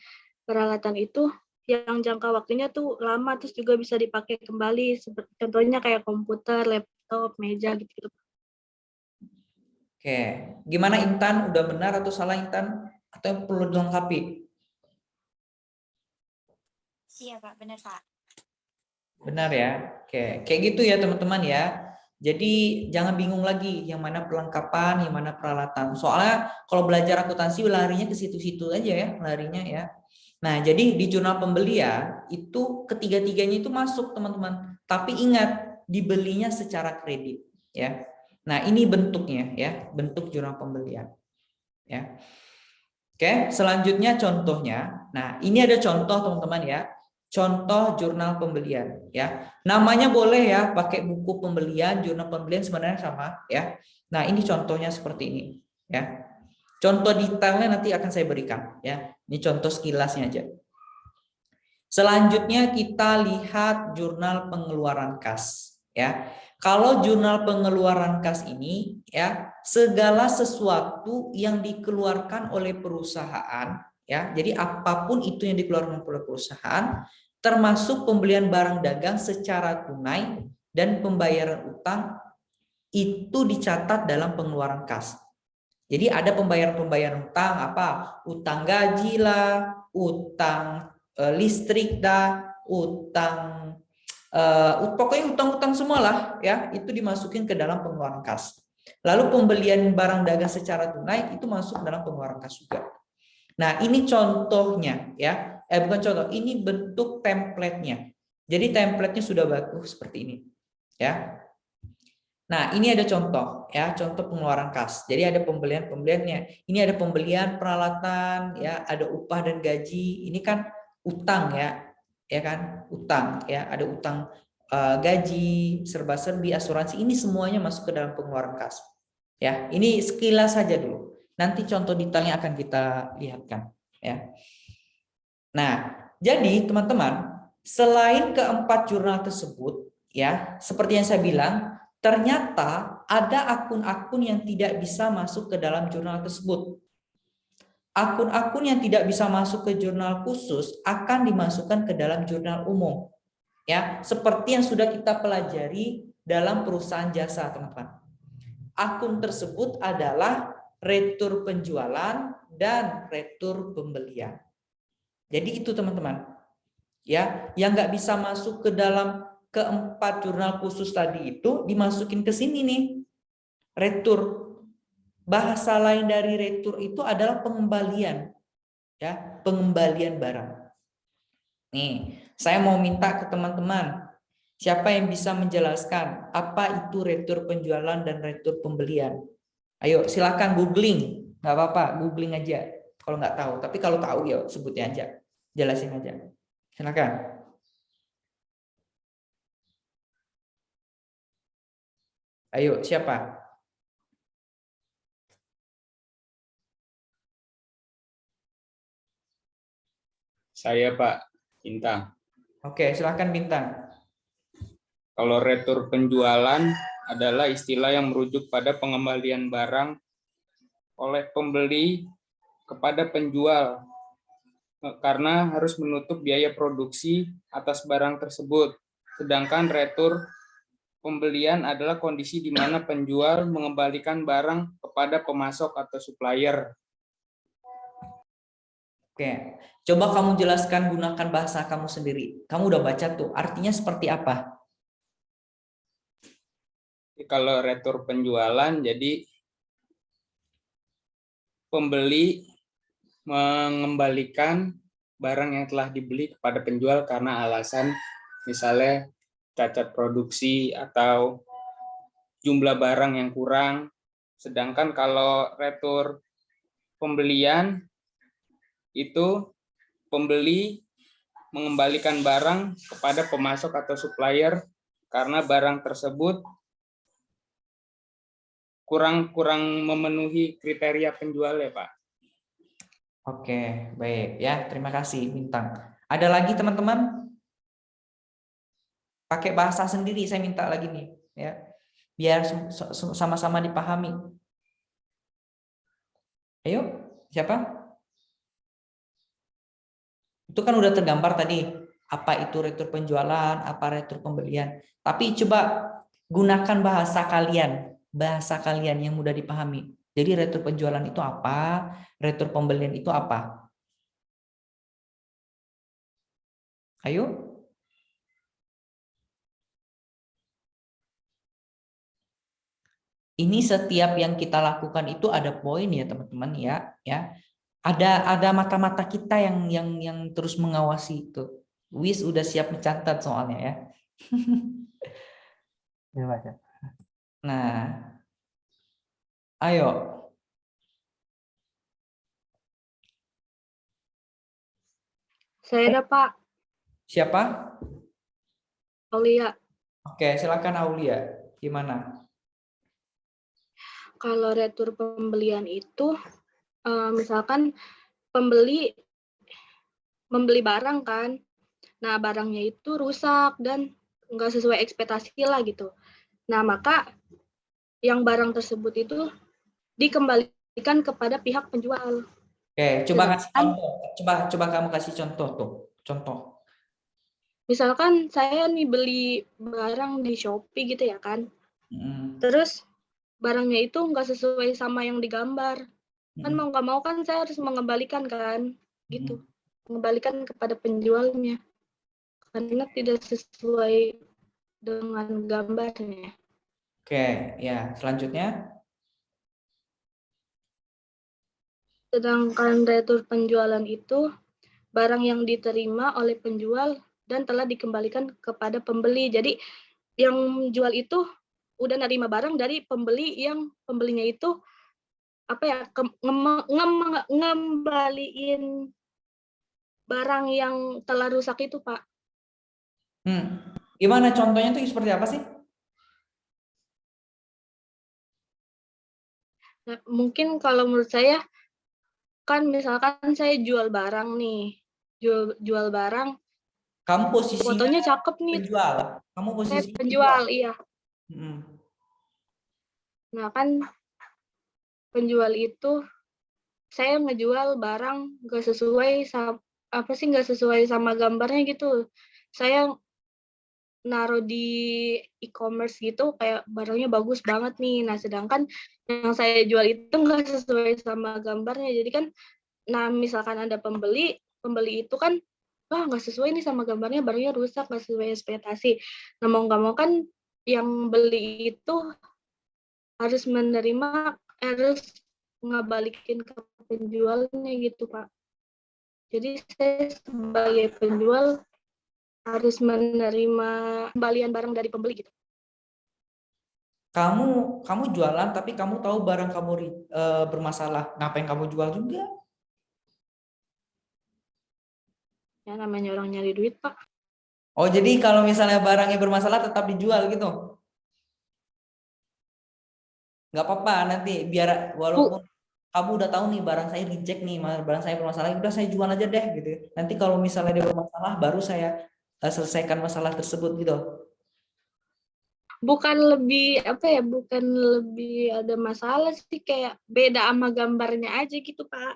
G: peralatan itu yang jangka waktunya tuh lama, terus juga bisa dipakai kembali. Seperti contohnya kayak komputer, laptop, meja gitu.
A: Oke, gimana Intan? Udah benar atau salah Intan? Atau perlu dilengkapi?
C: Iya Pak, benar Pak.
A: Benar ya? Oke, kayak gitu ya teman-teman ya. Jadi jangan bingung lagi yang mana perlengkapan, yang mana peralatan. Soalnya kalau belajar akuntansi larinya ke situ-situ aja ya, larinya ya. Nah, jadi di jurnal pembelian itu ketiga-tiganya itu masuk teman-teman. Tapi ingat, dibelinya secara kredit ya. Nah, ini bentuknya ya, bentuk jurnal pembelian. Ya. Oke, selanjutnya contohnya. Nah, ini ada contoh teman-teman ya. Contoh jurnal pembelian ya. Namanya boleh ya, pakai buku pembelian, jurnal pembelian sebenarnya sama ya. Nah, ini contohnya seperti ini ya. Contoh detailnya nanti akan saya berikan ya. Ini contoh sekilasnya aja. Selanjutnya kita lihat jurnal pengeluaran kas ya. Kalau jurnal pengeluaran kas ini ya, segala sesuatu yang dikeluarkan oleh perusahaan ya. Jadi apapun itu yang dikeluarkan oleh perusahaan termasuk pembelian barang dagang secara tunai dan pembayaran utang itu dicatat dalam pengeluaran kas. Jadi ada pembayaran-pembayaran utang apa? Utang gaji lah, utang listrik dah, utang pokoknya utang-utang semua lah ya, itu dimasukin ke dalam pengeluaran kas. Lalu pembelian barang dagang secara tunai itu masuk dalam pengeluaran kas juga. Nah, ini contohnya ya. Bukan contoh, ini bentuk template-nya. Jadi template-nya sudah bagus seperti ini. Ya. Nah, ini ada contoh ya, contoh pengeluaran kas. Jadi ada pembeliannya. Ini ada pembelian peralatan ya, ada upah dan gaji. Ini kan utang ya kan? Utang ya, ada utang gaji, serba-serbi, asuransi. Ini semuanya masuk ke dalam pengeluaran kas. Ya, ini sekilas saja dulu. Nanti contoh detailnya akan kita lihatkan ya. Nah, jadi teman-teman, selain keempat jurnal tersebut ya, seperti yang saya bilang, ternyata ada akun-akun yang tidak bisa masuk ke dalam jurnal tersebut. Akun-akun yang tidak bisa masuk ke jurnal khusus akan dimasukkan ke dalam jurnal umum. Ya, seperti yang sudah kita pelajari dalam perusahaan jasa, teman-teman. Akun tersebut adalah retur penjualan, dan retur pembelian. Jadi itu teman-teman. Ya, yang nggak bisa masuk ke dalam keempat jurnal khusus tadi itu dimasukin ke sini nih. Retur. Bahasa lain dari retur itu adalah pengembalian. Ya, pengembalian barang. Nih, saya mau minta ke teman-teman, siapa yang bisa menjelaskan apa itu retur penjualan dan retur pembelian? Ayo, silakan googling, nggak apa-apa, googling aja. Kalau nggak tahu, tapi kalau tahu ya sebutnya aja, jelasin aja. Silakan. Ayo, siapa?
H: Saya Pak Bintang.
A: Oke, silakan Bintang.
H: Kalau retur penjualan adalah istilah yang merujuk pada pengembalian barang oleh pembeli kepada penjual karena harus menutup biaya produksi atas barang tersebut. Sedangkan retur pembelian adalah kondisi di mana penjual mengembalikan barang kepada pemasok atau supplier.
A: Oke, coba kamu jelaskan gunakan bahasa kamu sendiri. Kamu udah baca tuh, artinya seperti apa?
H: Kalau retur penjualan, jadi pembeli mengembalikan barang yang telah dibeli kepada penjual karena alasan misalnya cacat produksi atau jumlah barang yang kurang. Sedangkan kalau retur pembelian itu pembeli mengembalikan barang kepada pemasok atau supplier karena barang tersebut kurang memenuhi kriteria penjual ya Pak.
A: Oke, baik ya. Terima kasih Bintang. Ada lagi teman-teman? Pakai bahasa sendiri saya minta lagi nih, ya. Biar sama-sama dipahami. Ayo, siapa? Itu kan udah tergambar tadi apa itu retur penjualan, apa retur pembelian. Tapi coba gunakan bahasa kalian yang mudah dipahami. Jadi retur penjualan itu apa? Retur pembelian itu apa? Ayo. Ini setiap yang kita lakukan itu ada poin ya teman-teman ya. Ada mata-mata kita yang terus mengawasi itu. Wis udah siap mencatat soalnya ya.
E: Iya, Pak.
A: Nah, ayo.
G: Saya ada Pak
A: Siapa?
G: Aulia.
A: Oke, silakan Aulia. Gimana?
G: Kalau retur pembelian itu, misalkan pembeli membeli barang kan, nah barangnya itu rusak dan nggak sesuai ekspektasi lah gitu. Nah maka yang barang tersebut itu dikembalikan kepada pihak penjual.
A: Oke, coba kasih
G: Sedangkan
A: contoh. Coba kamu kasih contoh tuh. Contoh.
G: misalkan saya nih beli barang di Shopee gitu ya kan, terus barangnya itu nggak sesuai sama yang digambar. Kan mau nggak mau kan saya harus mengembalikan kan, gitu. Mengembalikan kepada penjualnya. Karena tidak sesuai dengan gambarnya.
A: Oke, ya. Selanjutnya.
G: Sedangkan retur penjualan itu barang yang diterima oleh penjual dan telah dikembalikan kepada pembeli. Jadi yang jual itu udah nerima barang dari pembeli yang pembelinya itu apa ya ngembaliin barang yang telah rusak itu, Pak.
A: Gimana contohnya tuh seperti apa sih?
G: Nah, mungkin kalau menurut saya kan misalkan saya jual barang nih, jual barang,
A: Kamu posisinya
G: fotonya cakep nih,
A: penjual. Kamu
G: saya
A: posisi
G: penjual, iya. Nah kan penjual itu saya ngejual barang nggak sesuai sama nggak sesuai sama gambarnya gitu. Saya naruh di e-commerce gitu kayak barangnya bagus banget nih. Nah, sedangkan yang saya jual itu nggak sesuai sama gambarnya. Jadi kan, nah misalkan ada pembeli itu kan, wah nggak sesuai nih sama gambarnya, barangnya rusak, nggak sesuai ekspektasi. Nah, mau nggak mau kan yang beli itu harus harus ngabalikin ke penjualnya gitu, Pak. Jadi saya sebagai penjual harus menerima kembalian barang dari pembeli gitu.
A: Kamu jualan tapi kamu tahu barang kamu bermasalah. Ngapain kamu jual juga?
G: Ya namanya orang nyari duit, Pak.
A: Oh, jadi kalau misalnya barangnya bermasalah tetap dijual gitu? Nggak apa-apa, nanti biar walaupun kamu udah tahu nih barang saya reject nih, barang saya bermasalah, udah saya jual aja deh gitu. Nanti kalau misalnya dia bermasalah, baru saya selesaikan masalah tersebut gitu.
G: Bukan lebih bukan lebih ada masalah sih, kayak beda sama gambarnya aja gitu, Pak.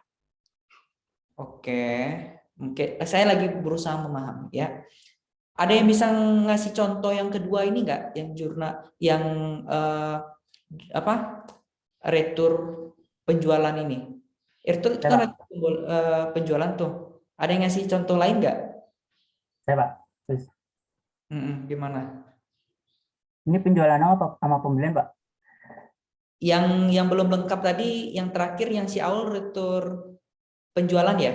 A: Oke, mungkin saya lagi berusaha memahami ya. Ada yang bisa ngasih contoh yang kedua ini nggak? Yang yang retur penjualan ini? Retur itu kan retur penjualan tuh. Ada yang ngasih contoh lain nggak?
E: Saya, Pak. Terus,
A: Gimana?
E: ini penjualan apa sama pembelian, Pak?
A: Yang belum lengkap tadi, yang terakhir yang si Aul retur penjualan ya?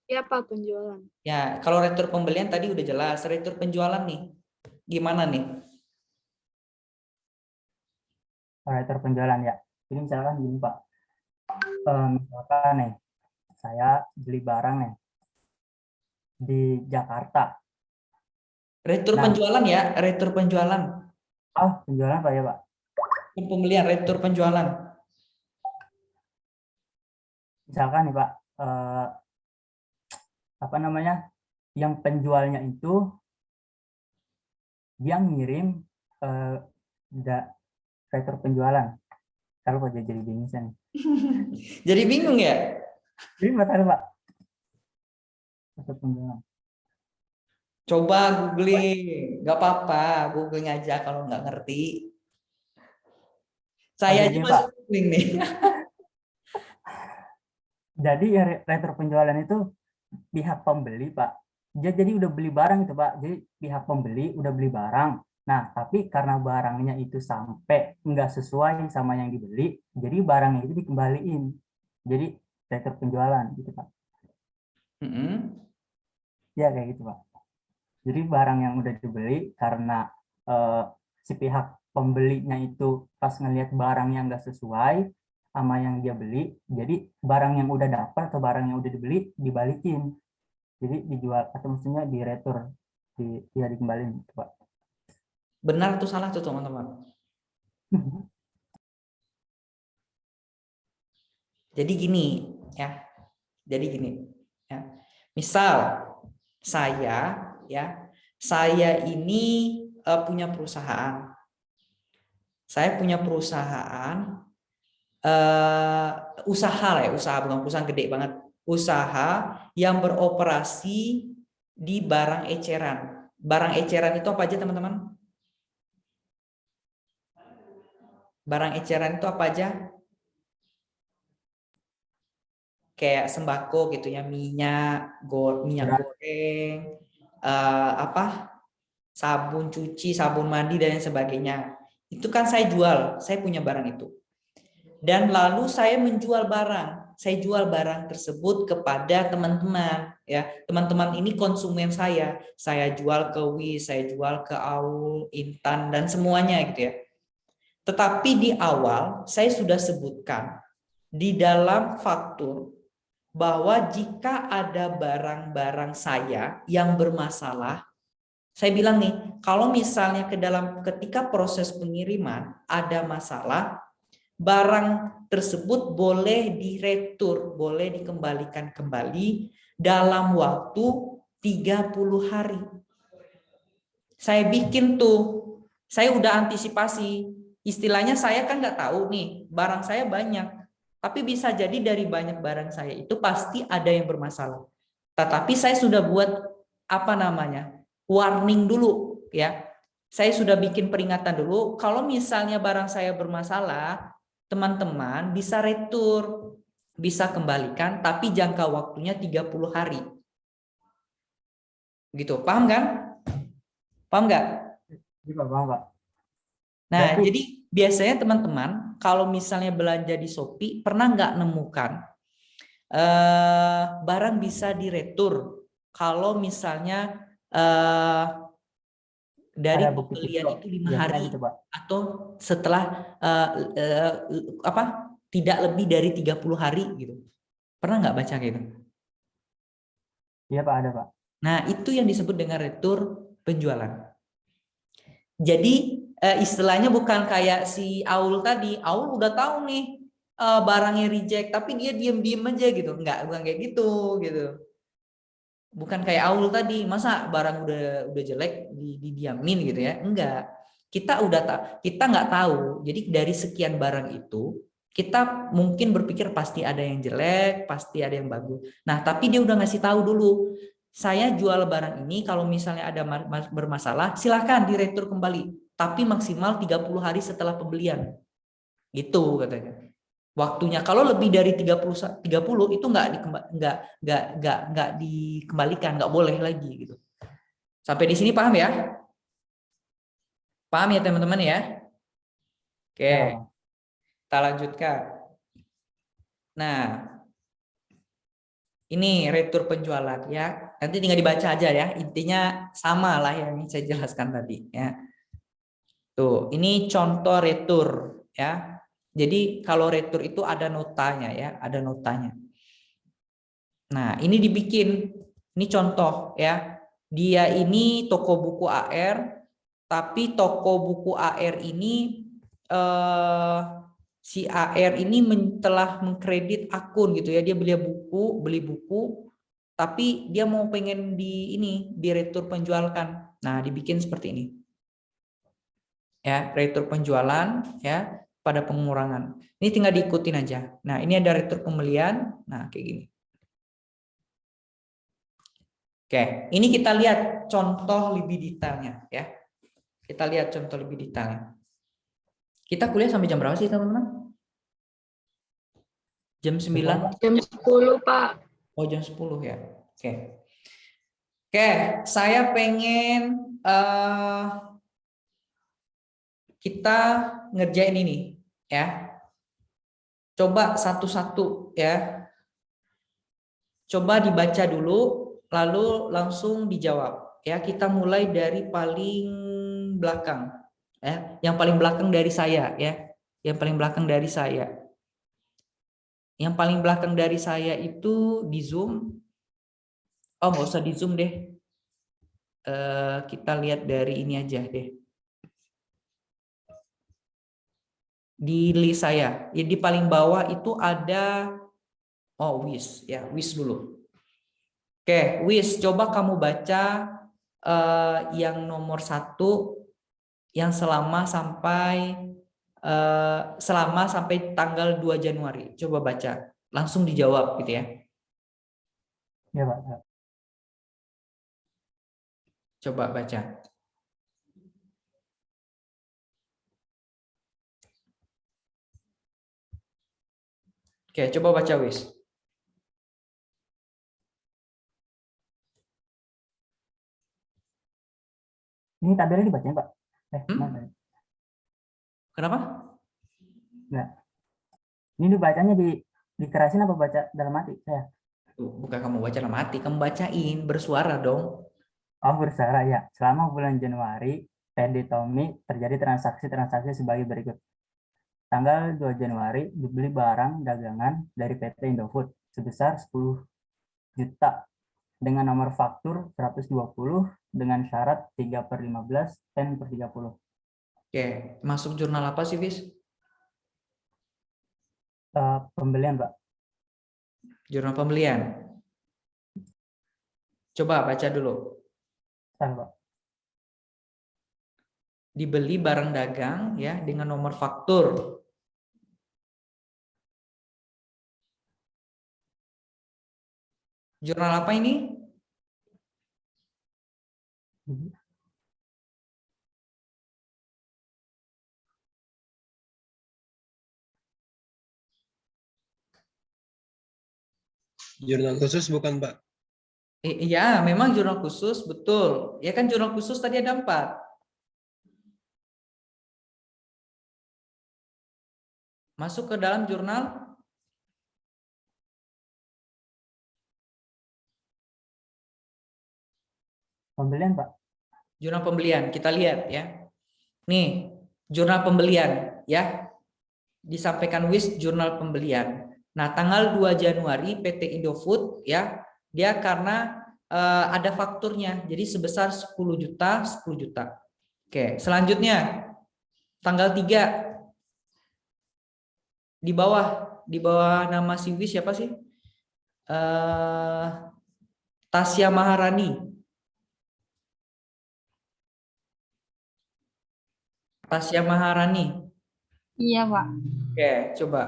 G: Ya, Pak, penjualan.
A: Ya, kalau retur pembelian tadi udah jelas. Retur penjualan nih, gimana nih?
E: Retur penjualan ya. Ini misalkan gini, Pak. Misalkan nih, saya beli barang nih di Jakarta.
A: Retur penjualan ya, retur penjualan.
E: Oh, penjualan Pak ya, Pak?
A: Pembelian, retur penjualan.
E: Misalkan nih, Pak, yang penjualnya itu dia ngirim retur penjualan. Kalau Pak jadi bingung nih.
A: Jadi bingung ya?
E: Jadi masalah, Pak. Retur penjualan.
A: Coba googling, nggak apa-apa, googling aja kalau nggak ngerti. Saya aja masih googling nih.
E: Jadi ya retur penjualan itu pihak pembeli, Pak. Jadi udah beli barang itu, Pak. Jadi pihak pembeli udah beli barang. Nah, tapi karena barangnya itu sampai nggak sesuai sama yang dibeli, jadi barangnya itu dikembaliin. Jadi retur penjualan gitu, Pak. Ya kayak gitu, Pak. Jadi barang yang udah dibeli karena si pihak pembelinya itu pas ngelihat barang yang nggak sesuai sama yang dia beli, jadi barang yang udah dapat atau barang yang udah dibeli dibalikin, jadi dijual atau maksudnya diretur, dikembaliin, Pak.
A: Benar atau salah tuh teman-teman? Jadi gini ya. Jadi gini ya. Misal saya ini punya perusahaan. Saya punya perusahaan usaha bukan perusahaan gede banget. Usaha yang beroperasi di barang eceran. Barang eceran itu apa aja, teman-teman? Barang eceran itu apa aja? Kayak sembako gitu ya, minyak goreng, sabun cuci, sabun mandi dan sebagainya. Itu kan saya jual, saya punya barang itu. Dan lalu saya menjual barang. Saya jual barang tersebut kepada teman-teman ya. Teman-teman ini konsumen saya. Saya jual ke Wi, saya jual ke Aul, Intan dan semuanya gitu ya. Tetapi di awal saya sudah sebutkan di dalam faktur bahwa jika ada barang-barang saya yang bermasalah, saya bilang nih, kalau misalnya ketika proses pengiriman ada masalah, barang tersebut boleh diretur, boleh dikembalikan kembali dalam waktu 30 hari. Saya bikin tuh, saya udah antisipasi. Istilahnya saya kan nggak tahu nih, barang saya banyak. Tapi bisa jadi dari banyak barang saya itu pasti ada yang bermasalah. Tetapi saya sudah buat warning dulu. ya, saya sudah bikin peringatan dulu. Kalau misalnya barang saya bermasalah, teman-teman bisa retur, bisa kembalikan, tapi jangka waktunya 30 hari. Gitu, paham kan? Paham nggak?
E: Iya, Pak, paham, Pak.
A: Nah,
E: Berarti-
A: jadi biasanya teman-teman kalau misalnya belanja di Shopee pernah nggak nemukan barang bisa diretur kalau misalnya dari
E: Ada bukti
A: pembelian
E: video.
A: itu 5
E: Biasanya
A: hari
E: gitu, Pak.
A: atau setelah tidak lebih dari 30 hari gitu. Pernah nggak baca gitu?
E: Iya, Pak, ada, Pak.
A: Nah, itu yang disebut dengan retur penjualan. Jadi istilahnya bukan kayak si Aul tadi. Aul udah tahu nih barangnya reject, tapi dia diem-diem aja gitu. Enggak, bukan kayak gitu gitu. Bukan kayak Aul tadi, masa barang udah jelek didiamin gitu ya? Enggak. Kita nggak tahu. Jadi dari sekian barang itu kita mungkin berpikir pasti ada yang jelek, pasti ada yang bagus. Nah, tapi dia udah ngasih tahu dulu. Saya jual barang ini kalau misalnya ada bermasalah, silakan diretur kembali, tapi maksimal 30 hari setelah pembelian. Gitu katanya. Waktunya kalau lebih dari 30 itu nggak dikembalikan, nggak boleh lagi gitu. Sampai di sini paham ya? Paham ya teman-teman ya? Oke,
E: Ya, Pak.
A: kita lanjutkan. Nah, ini retur penjualan ya. Nanti tinggal dibaca aja ya. Intinya sama lah yang saya jelaskan tadi ya. Tuh, ini contoh retur ya. Jadi kalau retur itu ada notanya ya, ada notanya. Nah, ini dibikin, ini contoh ya. Dia ini toko buku AR, tapi toko buku AR ini si AR ini telah mengkredit akun gitu ya. Dia beli buku, tapi dia mau pengen di retur penjualkan. Nah, dibikin seperti ini. Ya, retur penjualan ya pada pengurangan. Ini tinggal diikutin aja. Nah, ini ada retur pembelian. Nah, kayak gini. Oke, ini kita lihat contoh lebih detailnya ya. Kita lihat contoh lebih detailnya. Kita kuliah sampai jam berapa sih, teman-teman? Jam 9.
G: Jam 10, Pak.
A: Oh, jam 10 ya. Oke. Oke, saya pengen kita ngerjain ini ya. Coba satu-satu ya. Coba dibaca dulu lalu langsung dijawab ya. Kita mulai dari paling belakang ya. Yang paling belakang dari saya ya. Yang paling belakang dari saya. Yang paling belakang dari saya itu di Zoom. Oh, nggak usah di Zoom deh. Kita lihat dari ini aja deh. Di list saya, ya di paling bawah itu ada Wis ya, Wis dulu. Oke, Wis, coba kamu baca yang nomor 1 yang selama sampai tanggal 2 Januari. Coba baca, langsung dijawab gitu ya.
E: Ya, Pak.
A: Coba baca. Oke, coba baca Wis.
E: Ini tabelnya dibacanya, Pak. Mana?
A: Kenapa?
E: Enggak. Ini dibacanya dikerasin apa baca dalam hati saya?
A: Bukan kamu baca dalam hati, kamu bacain bersuara dong.
E: Oh, bersuara ya. Selama bulan Januari, PD Tommy terjadi transaksi sebagai berikut. Tanggal 2 Januari dibeli barang dagangan dari PT Indofood sebesar 10 juta dengan nomor faktur 120 dengan syarat 3/15 10/30.
A: Oke, masuk jurnal apa sih, Vis?
E: Pembelian, Pak.
A: Jurnal pembelian. Coba baca dulu.
E: Pak.
A: Dibeli barang dagang ya dengan nomor faktur. Jurnal apa ini?
F: Jurnal khusus bukan, Pak?
A: Iya, memang jurnal khusus, betul. Ya kan jurnal khusus tadi ada 4. Masuk ke dalam jurnal
E: Pembelian, Pak.
A: jurnal pembelian. Kita lihat ya. Nih, jurnal pembelian ya. Disampaikan WIS jurnal pembelian. Nah, tanggal 2 Januari PT Indofood ya, dia karena ada fakturnya. Jadi sebesar 10 juta, 10 juta. Oke, selanjutnya tanggal 3 di bawah nama si WIS siapa sih? Tasya Maharani. Tasya Maharani.
D: Iya, Pak.
A: Oke, coba.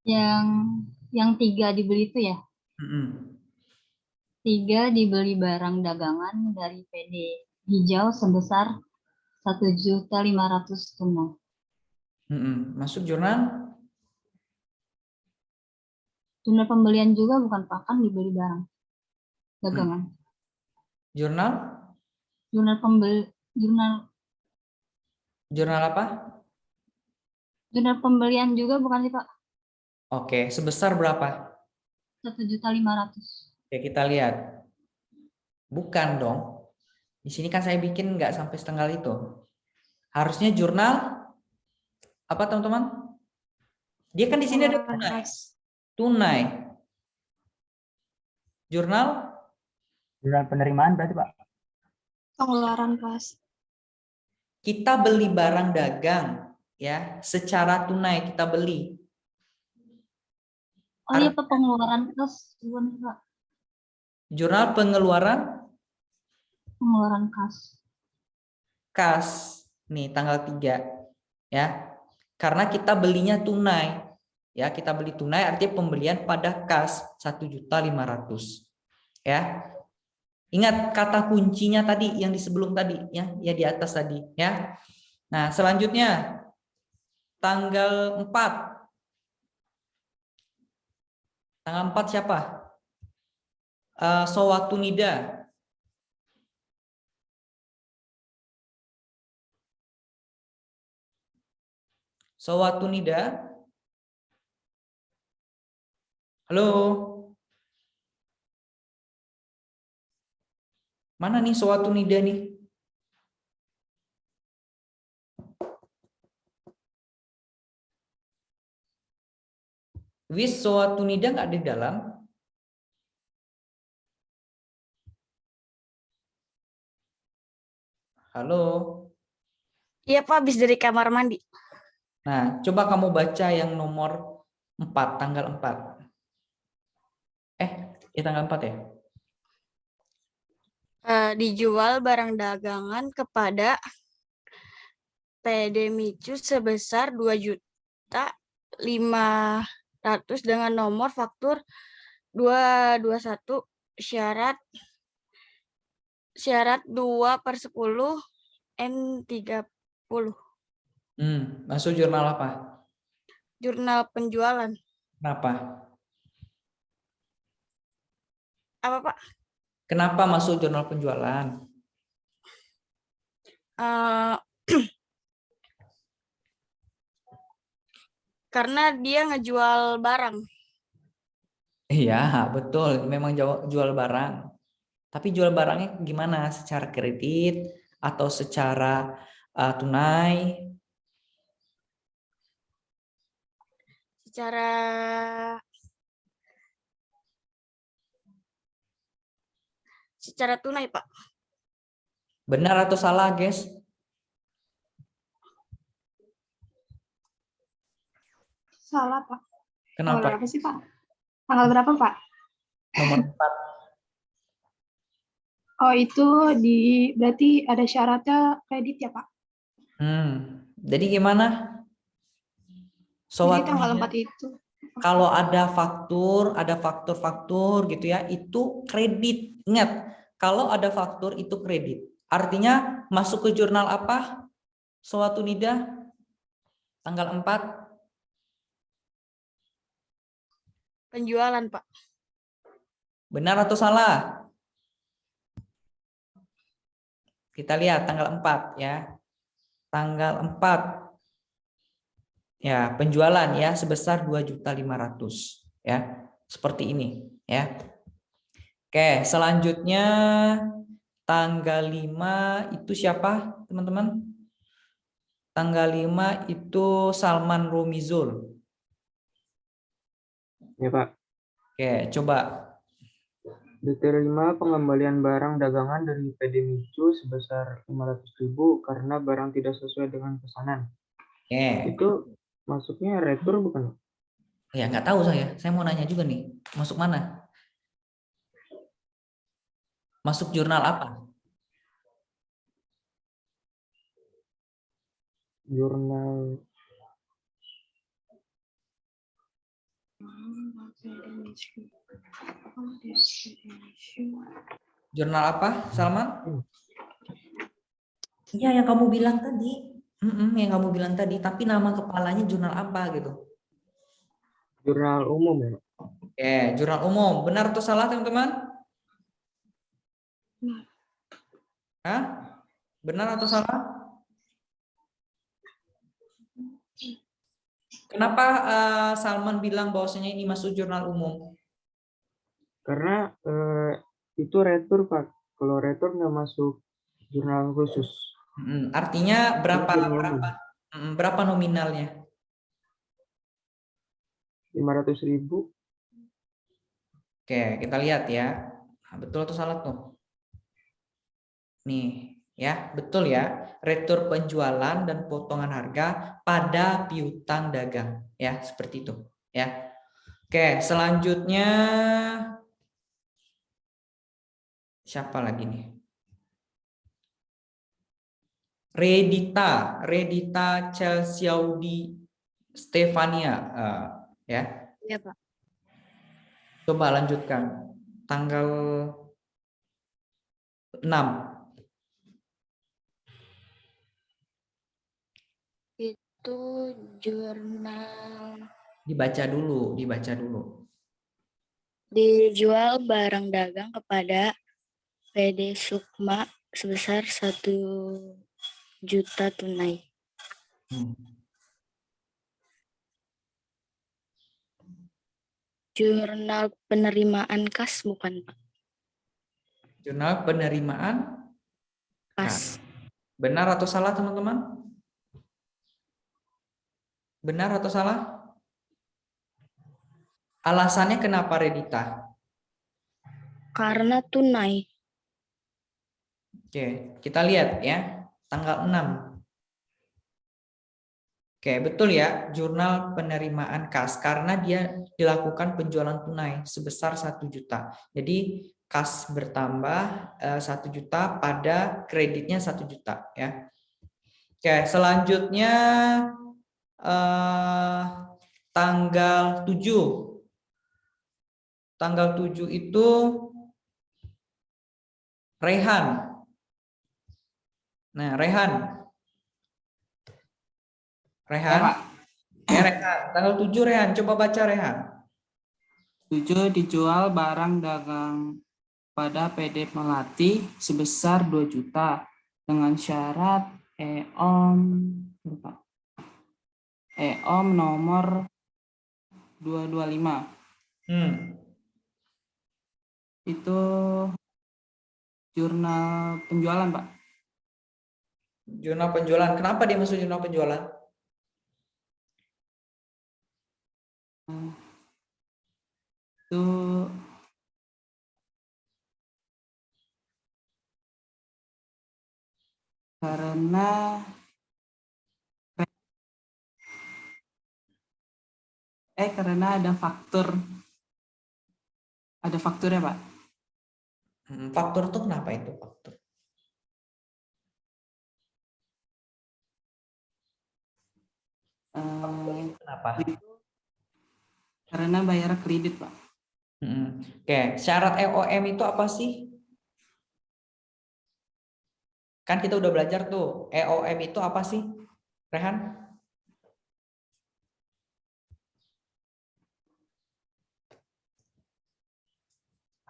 D: Yang 3 dibeli itu ya.
A: Mm-mm.
D: 3 dibeli barang dagangan dari PD Hijau sebesar 1.500.000 tunai.
A: Mm-mm. Masuk jurnal
D: Jurnal pembelian juga bukan, Pak, kan dibeli barang dagangan.
A: jurnal
D: Jurnal
A: apa?
D: Jurnal pembelian juga bukan sih, Pak?
A: Oke, sebesar berapa?
D: 1.500.000.
A: Oke, kita lihat. Bukan dong. Di sini kan saya bikin nggak sampai setengah itu. Harusnya jurnal apa, teman-teman? Dia kan di sini ada tunai. Tunai. Jurnal
E: Jurnal penerimaan berarti, Pak.
G: Pengeluaran kas.
A: kita beli barang dagang ya, secara tunai kita beli.
D: Oh iya, Pak, pengeluaran kas bukan, Pak?
A: Jurnal pengeluaran
D: Pengeluaran kas.
A: kas. Nih tanggal 3 ya. Karena kita belinya tunai. Ya, kita beli tunai artinya pembelian pada kas 1.500.000. Ya. Ingat kata kuncinya tadi yang di sebelum tadi ya di atas tadi ya. Nah, selanjutnya tanggal 4. Tanggal 4 siapa? Sowatunida. Sowatunida. Halo. Mana nih Sowatunida nih? Wis Sowatunida nggak di dalam? Halo.
G: Iya, Pak, habis dari kamar mandi.
A: Nah, coba kamu baca yang nomor 4, tanggal 4. Tanggal 4 ya?
G: Dijual barang dagangan kepada PD Micu sebesar 2.500.000 dengan nomor faktur 221 syarat 2/10 N30.
A: Masuk jurnal apa?
G: Jurnal penjualan.
A: Kenapa?
G: Apa, Pak?
A: Kenapa masuk jurnal penjualan?
G: Karena dia ngejual barang.
A: Iya, betul. Memang jual barang. Tapi jual barangnya gimana? Secara kredit atau secara tunai?
G: Secara tunai, Pak.
A: Benar atau salah, guys?
G: Salah, Pak.
A: Kenapa?
G: Berapa sih, Pak? Tanggal berapa, Pak?
A: Nomor 4.
G: Oh, itu berarti ada syaratnya kredit ya, Pak?
A: Jadi gimana?
G: Jadi tanggal 4 itu.
A: Kalau ada faktur gitu ya, itu kredit. Ingat, kalau ada faktur itu kredit. Artinya masuk ke jurnal apa? Sowatunida tanggal 4.
G: Penjualan, Pak.
A: Benar atau salah? Kita lihat tanggal 4 ya. Tanggal 4 ya, penjualan ya sebesar 2.500.000 ya. Seperti ini ya. Oke, selanjutnya tanggal 5 itu siapa, teman-teman? Tanggal 5 itu Salman Romizul.
I: Ya, Pak.
A: Oke, coba.
I: Diterima pengembalian barang dagangan dari PD Micu sebesar 500.000 karena barang tidak sesuai dengan pesanan.
A: Oke.
I: Itu masuknya retur bukan?
A: Ya, nggak tahu saya. Saya mau nanya juga nih. Masuk mana? Masuk jurnal apa?
I: Jurnal
A: Jurnal apa, Salman? Iya, yang kamu bilang tadi. Yang kamu bilang tadi. Tapi nama kepalanya jurnal apa gitu?
I: jurnal umum ya.
A: Oke, jurnal umum. Benar atau salah, teman-teman? Hah? Benar atau salah? Kenapa Salman bilang bahwasanya ini masuk jurnal umum?
I: Karena itu retur, Pak. Kalau retur nggak masuk jurnal khusus.
A: Artinya berapa
I: Jurnal umum.
A: berapa nominalnya?
I: 500.000.
A: Oke, kita lihat ya. Nah, betul atau salah tuh? Nih, ya, betul ya. Retur penjualan dan potongan harga pada piutang dagang, ya, seperti itu, ya. Oke, selanjutnya siapa lagi nih? Redita Chelsiaudi Stefania, ya.
G: Iya, Pak.
A: Coba lanjutkan. Tanggal 6.
G: Itu jurnal
A: Dibaca dulu, dibaca dulu.
G: dijual barang dagang kepada PD Sukma sebesar 1 juta tunai. Jurnal penerimaan kas bukan, Pak?
A: Jurnal penerimaan
G: Kas.
A: Benar atau salah, teman-teman? Benar atau salah? Alasannya kenapa, Redita?
G: Karena tunai.
A: Oke, kita lihat ya, tanggal 6. Oke, betul ya, jurnal penerimaan kas karena dia dilakukan penjualan tunai sebesar 1 juta. Jadi kas bertambah 1 juta pada kreditnya 1 juta ya. Oke, selanjutnya tanggal 7. Tanggal 7 itu Rehan. Nah, Rehan.
J: Ya, Pak.
A: Rehan. Tanggal 7 Rehan. Coba baca Rehan.
J: 7 dijual barang dagang pada PD Melati sebesar 2 juta dengan syarat EOM nomor 225. Itu jurnal penjualan, Pak.
A: Jurnal penjualan. Kenapa dia masuk jurnal penjualan?
J: Itu karena ada fakturnya, Pak.
A: Faktur itu kenapa itu faktur? Kenapa?
J: Karena bayar kredit, Pak.
A: Oke, syarat EOM itu apa sih? Kan kita udah belajar tuh, EOM itu apa sih, Rehan?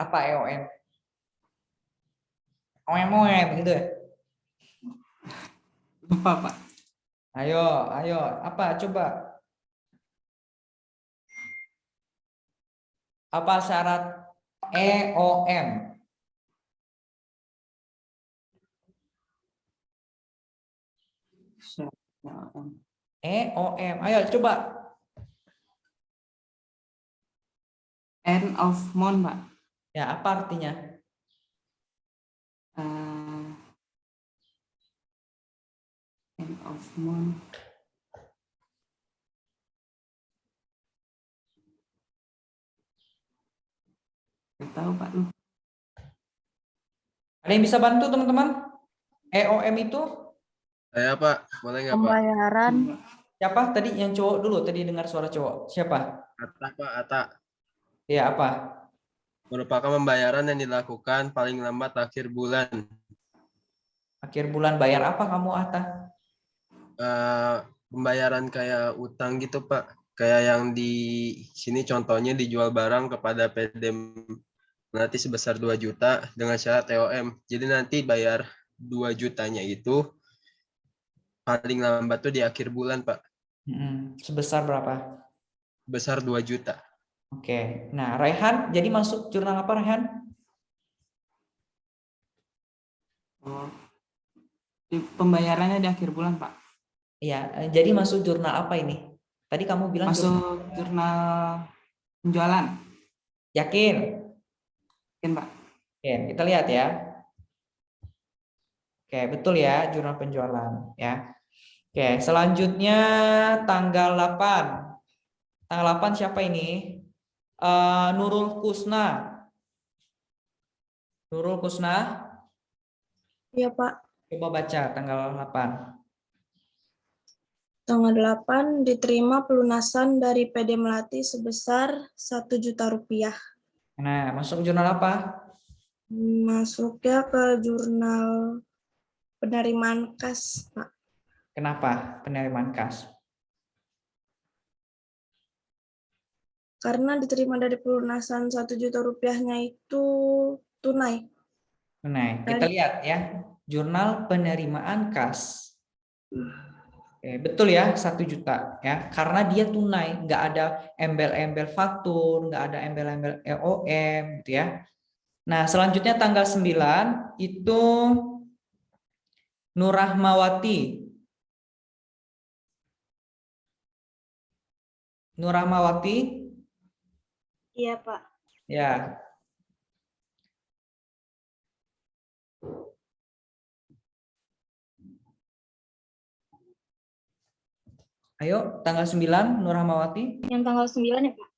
A: Apa EOM? OM gitu ya?
J: Lupa, Pak.
A: Ayo, apa coba? Apa syarat EOM? EOM. Ayo coba.
J: End of month, Pak.
A: Ya, apa artinya?
J: End of month. Nggak tahu, Pak. Lu.
A: Ada yang bisa bantu teman-teman? EOM itu?
F: Saya Pak, boleh nggak Pak?
G: Pembayaran
A: Siapa tadi yang cowok dulu? Tadi dengar suara cowok. Siapa?
F: Ata Pak, Ata.
A: Ya, apa?
F: Merupakan pembayaran yang dilakukan paling lambat akhir bulan.
A: Akhir bulan bayar apa kamu, Atta?
F: Pembayaran kayak utang gitu Pak. Kayak yang di sini contohnya dijual barang kepada PD nanti sebesar 2 juta dengan syarat TOM. Jadi nanti bayar 2 jutanya itu paling lambat tuh di akhir bulan Pak.
A: Sebesar berapa?
F: Besar 2 juta.
A: Oke. Nah, Raihan jadi masuk jurnal apa, Raihan?
J: Oh. Pembayarannya di akhir bulan, Pak.
A: Iya, jadi masuk jurnal apa ini? Tadi kamu bilang
J: Masuk jurnal penjualan.
A: Yakin?
J: Yakin, Pak.
A: Oke, kita lihat ya. Oke, betul ya, jurnal penjualan ya. Oke, selanjutnya tanggal 8. Tanggal 8 siapa ini? Nurul Kusna. Nurul Kusna.
G: ya Pak.
A: Coba baca tanggal 8.
G: Tanggal 8 diterima pelunasan dari PD Melati sebesar 1 juta rupiah.
A: Nah, masuk jurnal apa?
G: Masuknya ke jurnal penerimaan kas, Pak.
A: Kenapa penerimaan kas?
G: Karena diterima dari pelunasan 1 juta rupiahnya itu tunai.
A: Nah, kita lihat ya, jurnal penerimaan kas. Betul ya, 1 juta ya, karena dia tunai, nggak ada embel-embel faktur, nggak ada embel-embel EOM gitu ya. Nah, selanjutnya tanggal 9 itu Nurahmawati. Nurahmawati?
G: Iya, Pak.
A: Ya. Ayo, tanggal 9 Nurahmawati.
G: Yang tanggal 9 ya, Pak?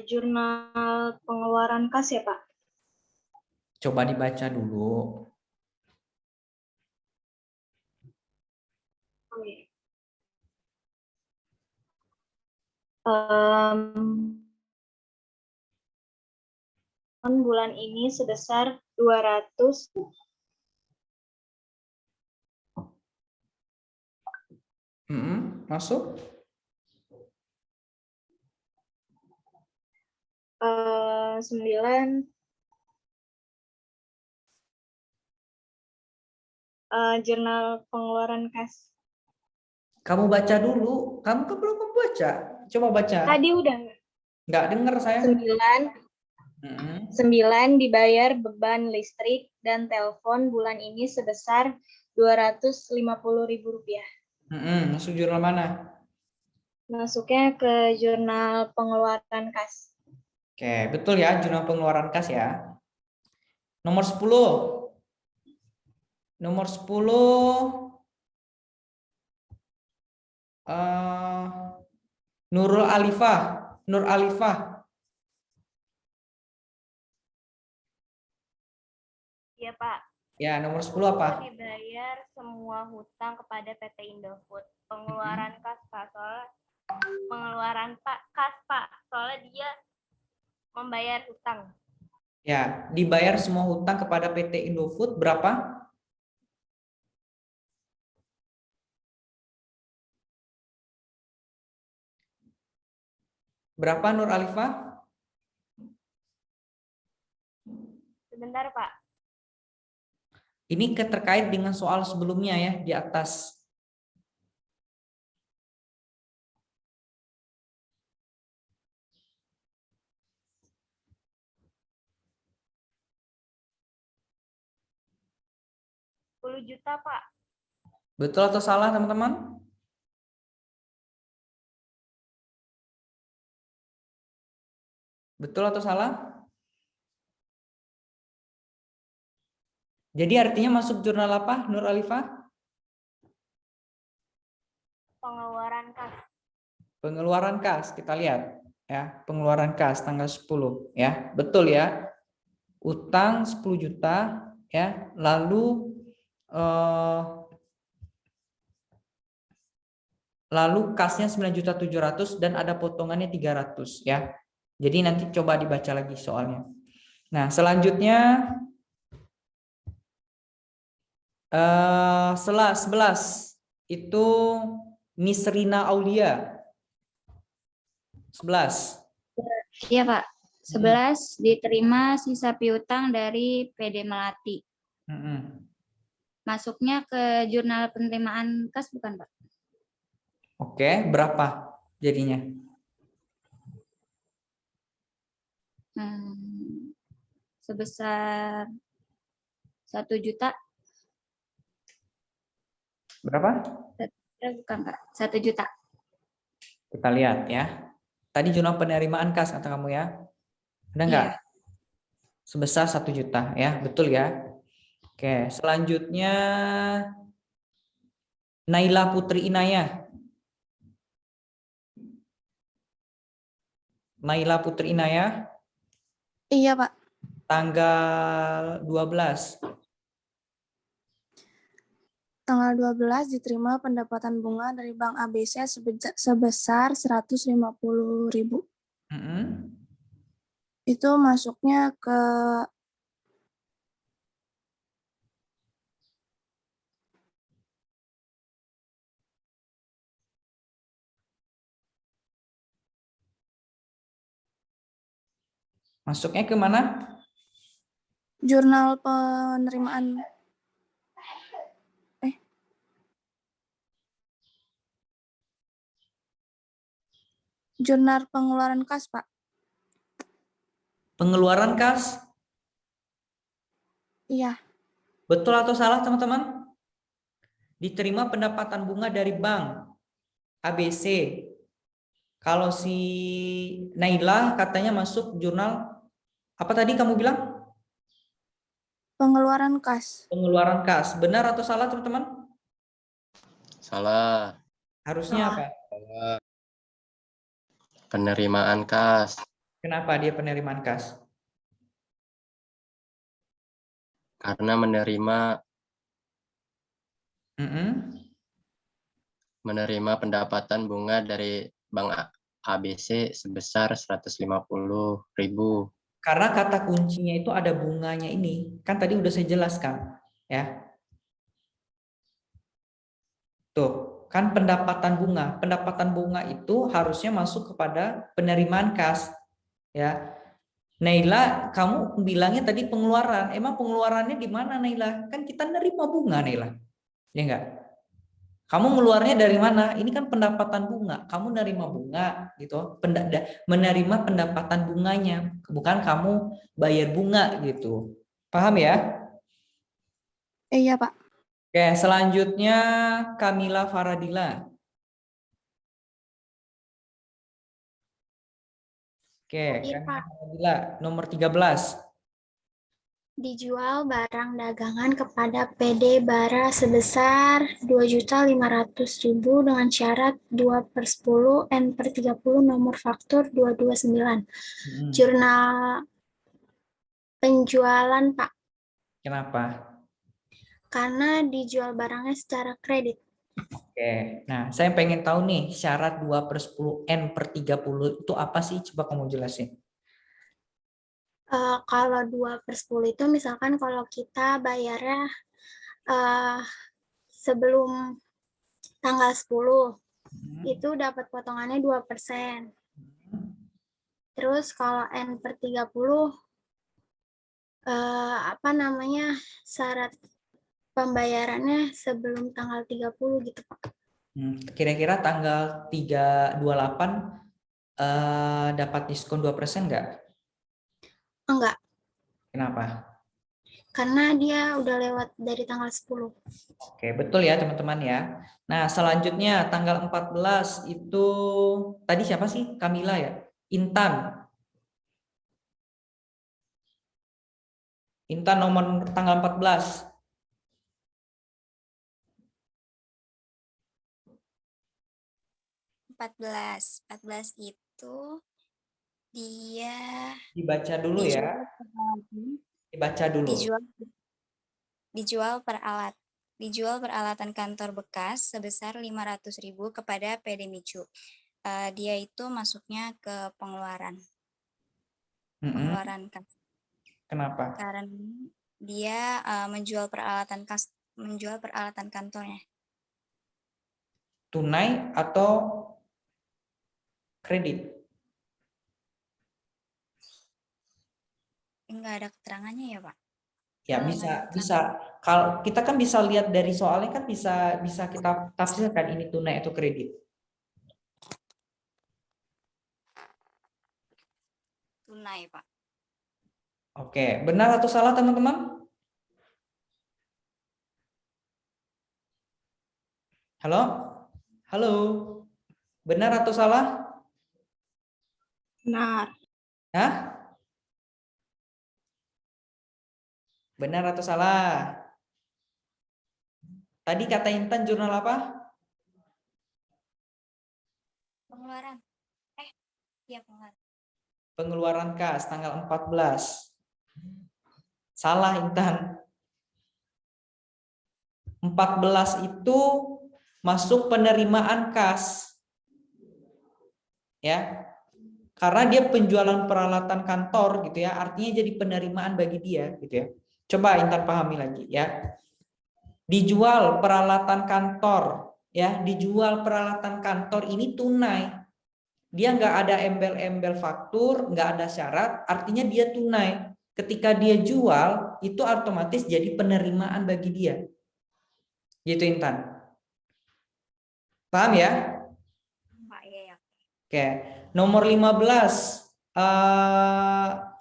G: Jurnal pengeluaran kas ya, Pak?
A: Coba dibaca dulu.
G: Bulan ini sebesar 200.
A: Masuk?
G: 9 jurnal pengeluaran kas.
A: Kamu baca dulu. Kamu kan belum membaca. Coba baca.
G: Tadi udah.
A: Nggak dengar saya.
G: 9 dibayar beban listrik dan telepon bulan ini sebesar Rp250.000.
A: Masuk jurnal mana?
G: Masuknya ke jurnal pengeluaran kas.
A: Oke, betul ya, jurnal pengeluaran kas ya. Nomor 10. Nomor 10 Nurul Alifah. Nur Alifah.
K: Iya, Pak.
A: Ya, nomor 10 apa?
K: Dibayar semua hutang kepada PT Indofood. Pengeluaran kas, Pak. Soalnya pengeluaran kas, Pak. Soalnya dia membayar hutang.
A: Ya, dibayar semua hutang kepada PT Indofood berapa? Berapa Nur Alifah?
K: Sebentar, Pak.
A: Ini terkait dengan soal sebelumnya ya di atas.
K: Juta, Pak.
A: Betul atau salah teman-teman? Betul atau salah? Jadi artinya masuk jurnal apa Nur Alifah?
K: Pengeluaran kas.
A: Pengeluaran kas, kita lihat ya, pengeluaran kas tanggal 10 ya. Betul ya. Utang 10 juta ya, lalu kasnya 9.700.000 dan ada potongannya 300 ya. Jadi nanti coba dibaca lagi soalnya. Nah, selanjutnya setelah 11 itu Nisrina Aulia. 11.
D: Iya Pak. 11 diterima sisa piutang dari PD Melati. Masuknya ke jurnal penerimaan kas bukan Pak?
A: Oke, berapa jadinya?
D: Sebesar 1 juta.
A: Berapa?
D: Bukan Pak, 1 juta.
A: Kita lihat ya. Tadi jurnal penerimaan kas kata kamu ya. Ada enggak?
D: Iya.
A: Sebesar 1 juta ya, betul ya. Oke, selanjutnya Naila Putri Inayah. Naila Putri Inayah.
L: Iya, Pak.
A: Tanggal 12.
L: Tanggal 12 diterima pendapatan bunga dari Bank ABC sebesar 150.000. Itu masuknya ke
A: Masuknya ke mana?
L: jurnal penerimaan. Jurnal pengeluaran kas, Pak.
A: Pengeluaran kas?
L: Iya.
A: Betul atau salah, teman-teman? Diterima pendapatan bunga dari bank ABC. Kalau si Naila katanya masuk jurnal apa tadi kamu bilang?
L: Pengeluaran kas.
A: Pengeluaran kas. Benar atau salah, teman-teman?
B: Salah.
A: Harusnya
L: Salah.
A: apa?
B: Salah. Penerimaan kas.
A: Kenapa dia penerimaan kas?
B: Karena menerima pendapatan bunga dari Bank ABC sebesar 150.000.
A: Karena kata kuncinya itu ada bunganya ini. Kan tadi udah saya jelaskan, ya. Tuh, kan pendapatan bunga. Pendapatan bunga itu harusnya masuk kepada penerimaan kas, ya. Naila, kamu bilangnya tadi pengeluaran. Emang pengeluarannya di mana, Naila? Kan kita nerima bunga, Naila. Ya enggak? Kamu ngeluarnya dari mana? Ini kan pendapatan bunga. Kamu nerima bunga gitu. Menerima pendapatan bunganya, bukan kamu bayar bunga gitu. Paham ya?
L: Iya, Pak.
A: Oke, selanjutnya Kamila Faradila. Oke,
M: Iya,
A: Kamila
M: Pak.
A: Faradila nomor 13.
M: Dijual barang dagangan kepada PD Bara sebesar 2.500.000 dengan syarat 2/10 N/30 nomor faktur 229. Jurnal penjualan, Pak.
A: Kenapa?
M: Karena dijual barangnya secara kredit.
A: Oke, nah saya pengen tahu nih syarat 2/10 N/30 itu apa sih? Coba kamu jelasin.
M: Kalau 2/10 itu misalkan kalau kita bayarnya sebelum tanggal 10, itu dapat potongannya 2%. Terus kalau N/30 syarat pembayarannya sebelum tanggal 30 gitu, Pak.
A: Kira-kira tanggal 3/28 dapat diskon 2% nggak?
M: Enggak,
A: Kenapa?
M: karena dia udah lewat dari tanggal 10.
A: Oke, betul ya teman-teman ya. Nah, selanjutnya tanggal 14 itu tadi siapa sih? Kamila ya? Intan. Intan nomor tanggal 14.
C: Empat belas itu dia
A: Dibaca dulu ya. Dibaca dulu.
C: dijual peralatan kantor bekas sebesar 500.000 kepada PD Micu. Dia itu masuknya ke pengeluaran kas.
A: Kenapa?
C: Karena dia menjual peralatan kantornya.
A: Tunai atau kredit?
C: Enggak ada keterangannya ya, Pak?
A: Ya, bisa. Kalau kita kan bisa lihat dari soalnya kan bisa kita tafsirkan ini tunai atau kredit.
C: Tunai, Pak.
A: Oke, benar atau salah teman-teman? Halo? Halo? Benar atau salah?
L: Benar.
A: Hah? Benar atau salah? Tadi kata Intan jurnal apa?
C: Pengeluaran. Iya, pengeluaran.
A: Pengeluaran kas tanggal 14. Salah Intan. 14 itu masuk penerimaan kas. Ya. Karena dia penjualan peralatan kantor gitu ya, artinya jadi penerimaan bagi dia gitu ya. Coba Intan pahami lagi ya. Dijual peralatan kantor ya, dijual peralatan kantor ini tunai. Dia nggak ada embel-embel faktur, nggak ada syarat, artinya dia tunai. Ketika dia jual, itu otomatis jadi penerimaan bagi dia. Gitu Intan. Paham ya?
C: Pak, ya.
A: Oke. Nomor 15,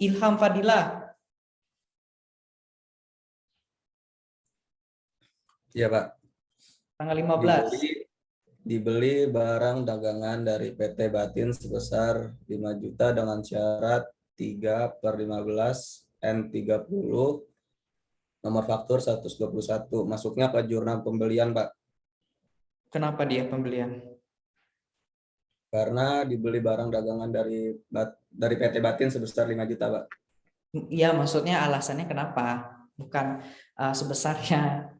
A: Ilham Fadilah.
N: Iya, Pak.
A: Tanggal 15.
N: Dibeli barang dagangan dari PT Batin sebesar 5 juta dengan syarat 3/15 N30 nomor faktur 121. Masuknya ke jurnal pembelian, Pak.
A: Kenapa dia pembelian?
N: Karena dibeli barang dagangan dari PT Batin sebesar 5 juta, Pak.
A: Iya, maksudnya alasannya kenapa? Bukan sebesarnya.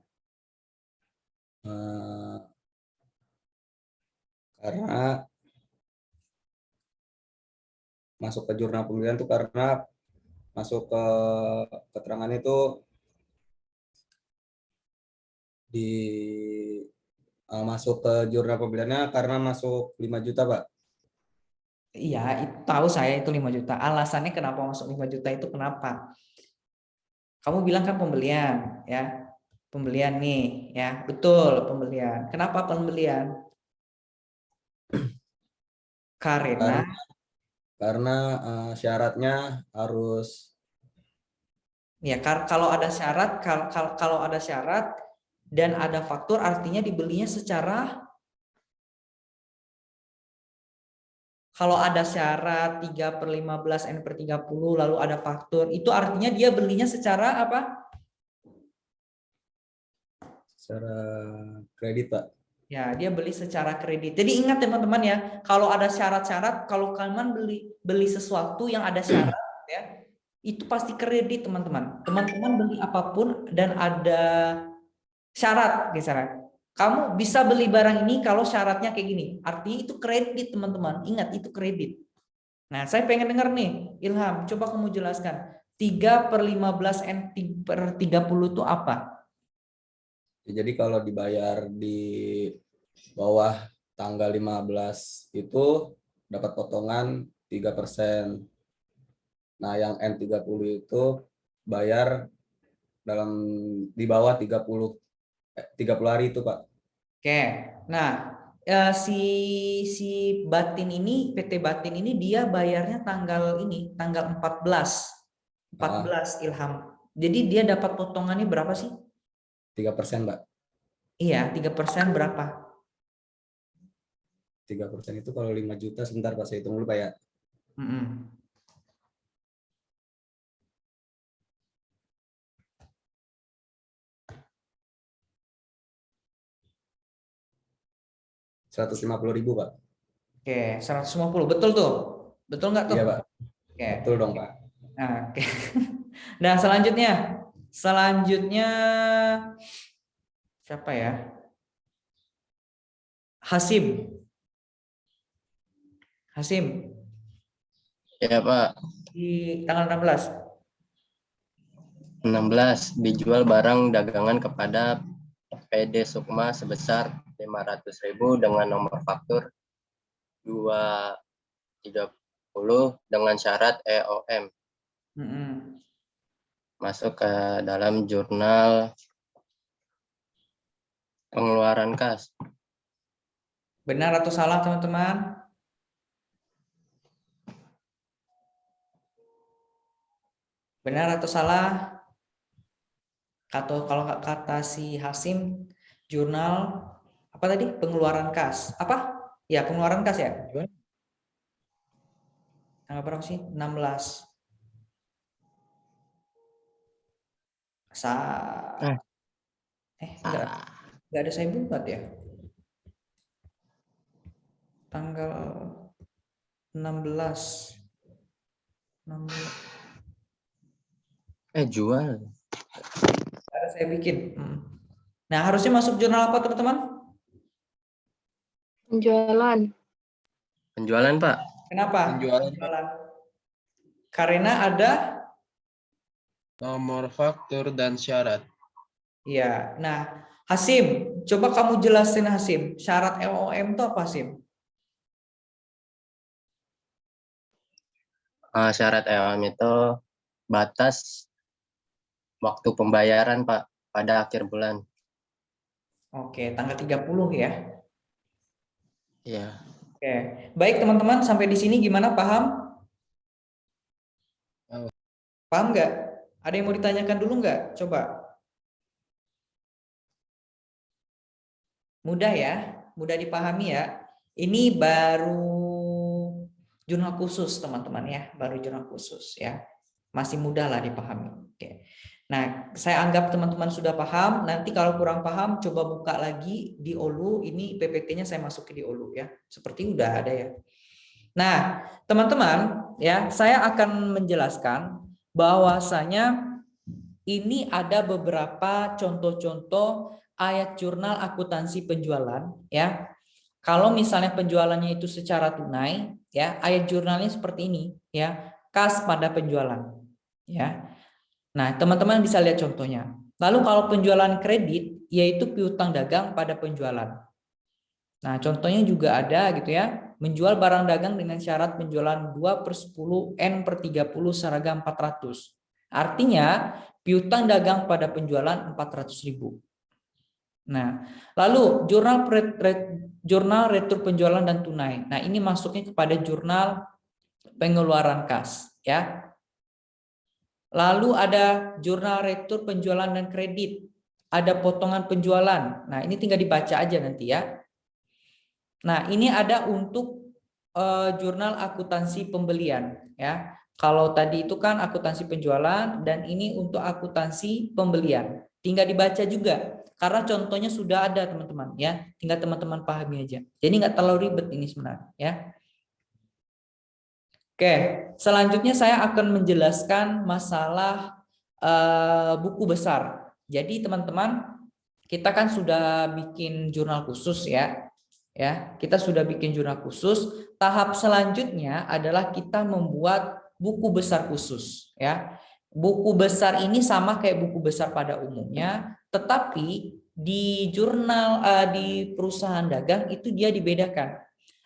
N: Karena masuk ke jurnal pembelian itu karena masuk ke keterangan itu masuk ke jurnal pembeliannya karena masuk 5 juta, Pak.
A: Iya, tahu saya itu 5 juta. Alasannya kenapa masuk 5 juta itu kenapa? Kamu bilang kan pembelian, ya. Pembelian nih, ya. Betul, pembelian. Kenapa pembelian? Karena
N: syaratnya harus
A: ya kalau ada syarat kalau ada syarat dan ada faktur artinya dibelinya secara kalau ada syarat 3/15 N/30 lalu ada faktur itu artinya dia belinya secara apa?
N: Secara kredit, Pak.
A: Ya, dia beli secara kredit. Jadi ingat teman-teman ya, kalau ada syarat-syarat, kalau kalian beli sesuatu yang ada syarat ya, itu pasti kredit teman-teman. Teman-teman beli apapun dan ada syarat misalnya. Kamu bisa beli barang ini kalau syaratnya kayak gini. Artinya itu kredit teman-teman. Ingat itu kredit. Nah, saya pengen dengar nih, Ilham, coba kamu jelaskan. 3/15 N/30 itu apa?
N: Jadi kalau dibayar di bawah tanggal 15 itu dapat potongan 3%. Nah, yang N30 itu bayar di bawah 30 hari itu, Pak.
A: Oke. Nah, si Batin ini, PT Batin ini dia bayarnya tanggal 14 Ilham. Jadi dia dapat potongannya berapa sih?
N: 3%, Pak.
A: Iya, 3% berapa?
N: 3% itu kalau 5 juta, sebentar Pak, saya hitung dulu Pak ya.
A: Mm-mm.
N: Rp150.000 Pak.
A: Oke, 150. Betul tuh? Betul nggak tuh?
N: Iya Pak.
A: Oke.
N: Betul dong Pak.
A: Nah, oke. Nah, selanjutnya siapa ya? Hasim.
B: Ya Pak.
A: Di tanggal 16.
B: 16 dijual barang dagangan kepada PD Sukma sebesar 500.000 dengan nomor faktur 230 dengan syarat EOM. Masuk ke dalam jurnal pengeluaran kas.
A: Benar atau salah teman-teman? Benar atau salah? Atau kalau kata si Hasim, jurnal apa tadi? Pengeluaran kas. Apa? Ya, pengeluaran kas ya. Tanggal berapa sih? 16. Enggak ada saya buat ya. Tanggal 16.
B: Jual.
A: Ada saya bikin. Nah, harusnya masuk jurnal apa teman-teman?
B: Penjualan Pak.
A: Kenapa? Penjualan. Karena ada
F: nomor faktur dan syarat.
A: Iya. Nah, Hasim, coba kamu jelasin Hasim, syarat EOM itu apa Hasim?
B: Syarat EOM itu batas waktu pembayaran Pak pada akhir bulan.
A: Oke, tanggal 30 ya.
B: Iya.
A: Oke. Baik teman-teman, sampai di sini gimana, paham? Paham nggak? Ada yang mau ditanyakan dulu nggak? Coba. Mudah ya, mudah dipahami ya. Ini baru jurnal khusus teman-teman ya, baru jurnal khusus ya. Masih mudah lah dipahami. Oke. Nah, saya anggap teman-teman sudah paham. Nanti kalau kurang paham, coba buka lagi di Olu. Ini PPT-nya saya masukin di Olu ya. Seperti udah ada ya. Nah, teman-teman ya, saya akan menjelaskan bahwasanya ini ada beberapa contoh-contoh ayat jurnal akuntansi penjualan ya. Kalau misalnya penjualannya itu secara tunai ya, ayat jurnalnya seperti ini ya, kas pada penjualan ya. Nah, teman-teman bisa lihat contohnya. Lalu kalau penjualan kredit yaitu piutang dagang pada penjualan. Nah, contohnya juga ada gitu ya, menjual barang dagang dengan syarat penjualan 2/10 N/30 seragam 400. Artinya piutang dagang pada penjualan 400.000. Nah, lalu jurnal retur penjualan dan tunai. Nah, ini masuknya kepada jurnal pengeluaran kas ya. Lalu ada jurnal retur penjualan dan kredit. Ada potongan penjualan. Nah, ini tinggal dibaca aja nanti ya. Nah, ini ada untuk jurnal akuntansi pembelian ya. Kalau tadi itu kan akuntansi penjualan dan ini untuk akuntansi pembelian. Tinggal dibaca juga karena contohnya sudah ada teman-teman ya. Tinggal teman-teman pahami aja. Jadi nggak terlalu ribet ini sebenarnya ya. Oke, selanjutnya saya akan menjelaskan masalah buku besar. Jadi teman-teman, kita kan sudah bikin jurnal khusus ya. Kita sudah bikin jurnal khusus. Tahap selanjutnya adalah kita membuat buku besar khusus ya. Buku besar ini sama kayak buku besar pada umumnya, tetapi di jurnal di perusahaan dagang itu dia dibedakan.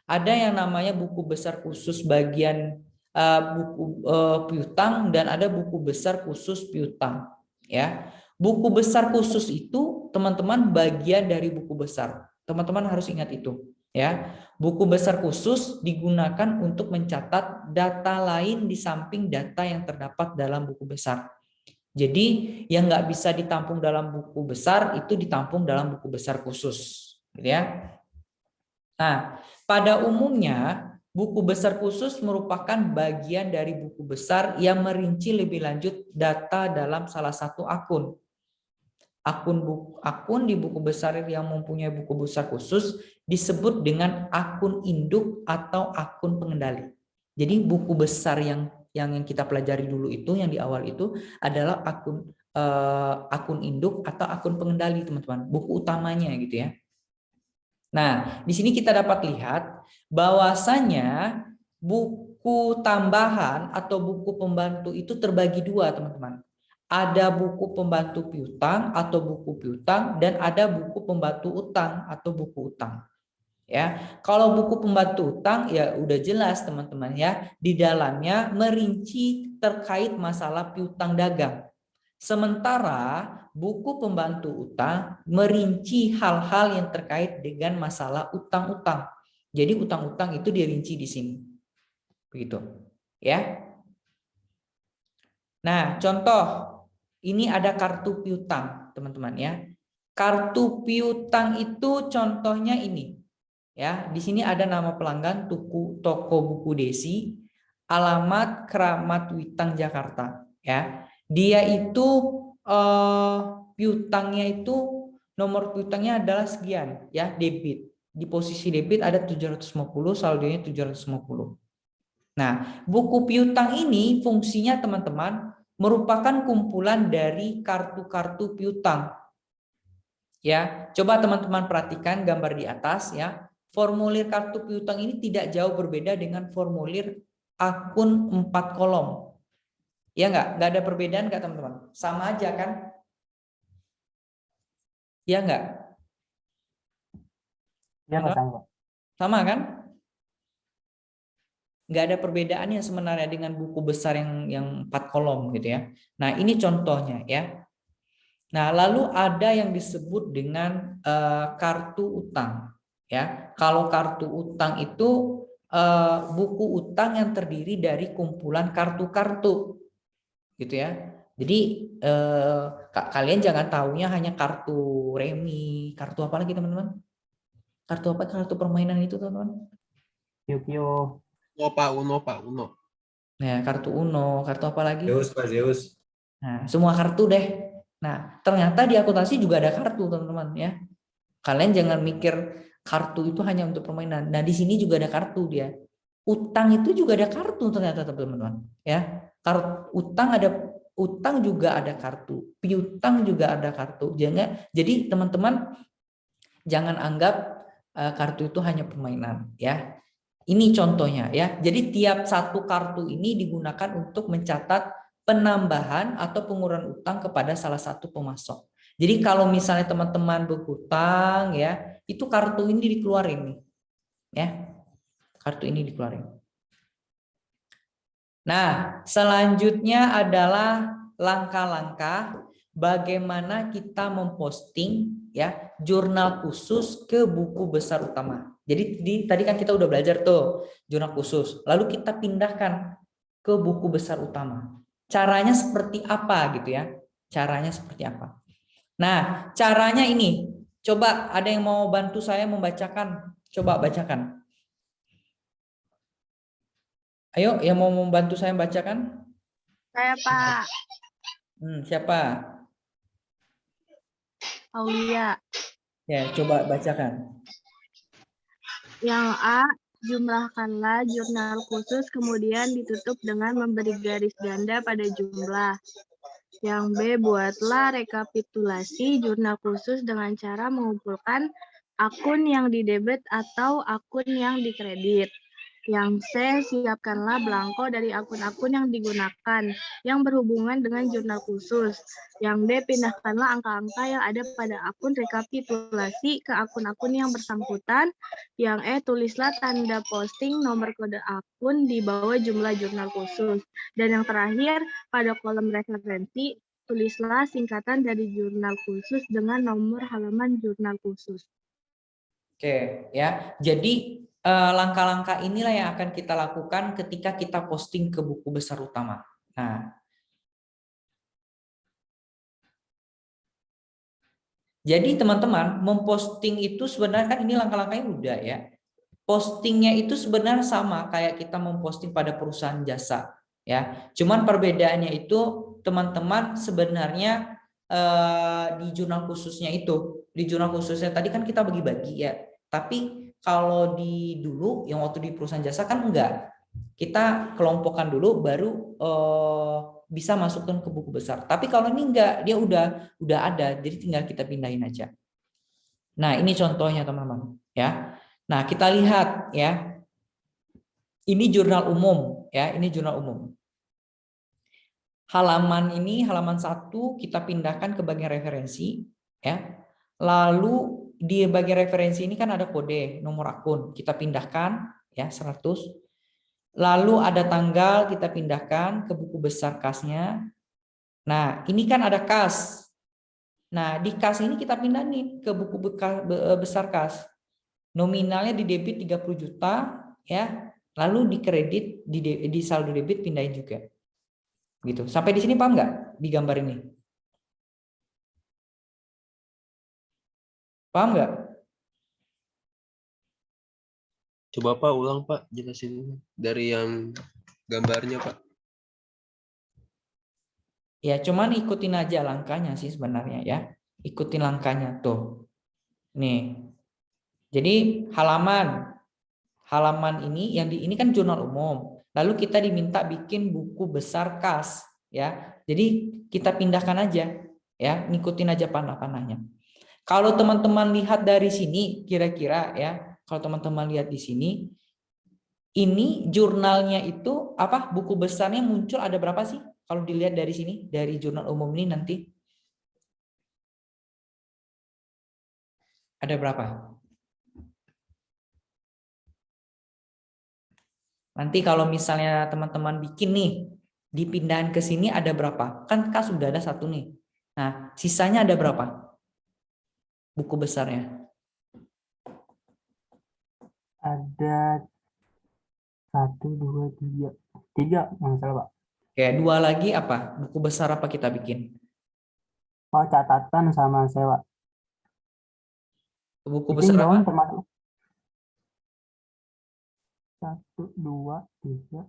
A: Ada yang namanya buku besar khusus bagian buku piutang dan ada buku besar khusus piutang. Ya, buku besar khusus itu teman-teman bagian dari buku besar. Teman-teman harus ingat itu. Ya, buku besar khusus digunakan untuk mencatat data lain di samping data yang terdapat dalam buku besar. Jadi yang nggak bisa ditampung dalam buku besar itu ditampung dalam buku besar khusus, gitu ya. Nah, pada umumnya buku besar khusus merupakan bagian dari buku besar yang merinci lebih lanjut data dalam salah satu akun. Akun di buku besar yang mempunyai buku besar khusus disebut dengan akun induk atau akun pengendali. Jadi buku besar yang kita pelajari dulu itu yang di awal itu adalah akun induk atau akun pengendali, teman-teman. Buku utamanya gitu ya. Nah, di sini kita dapat lihat bahwasanya buku tambahan atau buku pembantu itu terbagi dua, teman-teman. Ada buku pembantu piutang atau buku piutang dan ada buku pembantu utang atau buku utang. Ya, kalau buku pembantu utang ya udah jelas teman-teman ya, di dalamnya merinci terkait masalah piutang dagang. Sementara buku pembantu utang merinci hal-hal yang terkait dengan masalah utang-utang. Jadi utang-utang itu dirinci di sini. Begitu. Ya. Nah, contoh ini ada kartu piutang, teman-teman ya. Kartu piutang itu contohnya ini. Ya, di sini ada nama pelanggan toko buku Desi, alamat Kramat Witang Jakarta. Ya, dia itu piutangnya itu nomor piutangnya adalah sekian, ya debit. Di posisi debit ada 750, saldonya 750. Nah, buku piutang ini fungsinya teman-teman merupakan kumpulan dari kartu-kartu piutang. Ya, coba teman-teman perhatikan gambar di atas ya. Formulir kartu piutang ini tidak jauh berbeda dengan formulir akun 4 kolom. Ya nggak ada perbedaan nggak teman-teman? Sama aja kan? Ya nggak?
E: Ya, sama.
A: Sama kan? Nggak ada perbedaannya sebenarnya dengan buku besar yang 4 kolom gitu ya. Nah, ini contohnya ya. Nah, lalu ada yang disebut dengan kartu utang ya. Kalau kartu utang itu buku utang yang terdiri dari kumpulan kartu-kartu gitu ya. Jadi kalian jangan taunya hanya kartu remi, kartu apa lagi teman-teman? Kartu apa? Kartu permainan itu teman-teman?
E: Yu-Gi-Oh.
F: Uno.
A: Nah, kartu Uno, kartu apa lagi?
N: Zeus.
A: Nah, semua kartu deh. Nah, ternyata di akuntansi juga ada kartu, teman-teman ya. Kalian jangan mikir kartu itu hanya untuk permainan. Nah, di sini juga ada kartu dia. Utang itu juga ada kartu ternyata, teman-teman. Ya, utang juga ada kartu. Piutang juga ada kartu. Jadi teman-teman jangan anggap kartu itu hanya permainan, ya. Ini contohnya ya. Jadi tiap satu kartu ini digunakan untuk mencatat penambahan atau pengurangan utang kepada salah satu pemasok. Jadi kalau misalnya teman-teman berhutang ya, itu kartu ini dikeluarin nih. Ya. Kartu ini dikeluarin. Nah, selanjutnya adalah langkah-langkah bagaimana kita memposting ya jurnal khusus ke buku besar utama. Jadi tadi kan kita udah belajar tuh jurnal khusus. Lalu kita pindahkan ke buku besar utama. Caranya seperti apa gitu ya? Caranya seperti apa? Nah, caranya ini. Coba ada yang mau bantu saya membacakan? Coba bacakan. Ayo, yang mau membantu saya membacakan?
G: Saya, Pak.
A: Siapa?
G: Aulia.
A: Ya, coba bacakan.
G: Yang A, jumlahkanlah jurnal khusus kemudian ditutup dengan memberi garis ganda pada jumlah. Yang B, buatlah rekapitulasi jurnal khusus dengan cara mengumpulkan akun yang didebit atau akun yang dikredit. Yang C, siapkanlah belangko dari akun-akun yang digunakan yang berhubungan dengan jurnal khusus. Yang D, pindahkanlah angka-angka yang ada pada akun rekapitulasi ke akun-akun yang bersangkutan. Yang E, tulislah tanda posting nomor kode akun di bawah jumlah jurnal khusus. Dan yang terakhir, pada kolom referensi, tulislah singkatan dari jurnal khusus dengan nomor halaman jurnal khusus.
A: Oke, ya. Jadi langkah-langkah inilah yang akan kita lakukan ketika kita posting ke buku besar utama. Nah, jadi teman-teman, memposting itu sebenarnya kan ini langkah-langkahnya udah ya. Postingnya itu sebenarnya sama kayak kita memposting pada perusahaan jasa, ya. Cuman perbedaannya itu teman-teman sebenarnya di jurnal khususnya itu, di jurnal khususnya tadi kan kita bagi-bagi ya. Tapi kalau di dulu yang waktu di perusahaan jasa kan enggak. Kita kelompokkan dulu baru bisa masukkan ke buku besar. Tapi kalau ini enggak, dia udah ada, jadi tinggal kita pindahin aja. Nah, ini contohnya teman-teman, ya. Nah, kita lihat ya. Ini jurnal umum, ya, ini jurnal umum. Halaman ini, halaman 1 kita pindahkan ke bagian referensi, ya. Lalu di bagian referensi ini kan ada kode nomor akun, kita pindahkan ya 100. Lalu ada tanggal, kita pindahkan ke buku besar kasnya. Nah, ini kan ada kas. Nah, di kas ini kita pindah nih ke buku besar kas. Nominalnya di debit 30 juta ya. Lalu di kredit di saldo debit pindahin juga. Gitu. Sampai di sini paham nggak di gambar ini? Paham nggak?
F: Coba Pak ulang Pak, jelasin dari yang gambarnya Pak.
A: Ya, cuman ikutin aja langkahnya sih sebenarnya ya. Ikutin langkahnya tuh. Nih. Jadi halaman ini yang ini kan jurnal umum. Lalu kita diminta bikin buku besar kas ya. Jadi kita pindahkan aja ya, ngikutin aja panah-panahnya. Kalau teman-teman lihat dari sini kira-kira ya, kalau teman-teman lihat di sini ini jurnalnya itu apa? Buku besarnya muncul ada berapa sih? Kalau dilihat dari sini, dari jurnal umum ini nanti ada berapa? Nanti kalau misalnya teman-teman bikin nih, dipindahin ke sini ada berapa? Kan kas sudah ada 1 nih. Nah, sisanya ada berapa? Buku besarnya.
E: Ada 1, 2, 3. 3 masalah Pak.
A: Oke, 2 lagi apa? Buku besar apa kita bikin?
E: Oh, catatan sama sewa.
A: Buku besar apa?
E: Termasuk 1, 2, 3.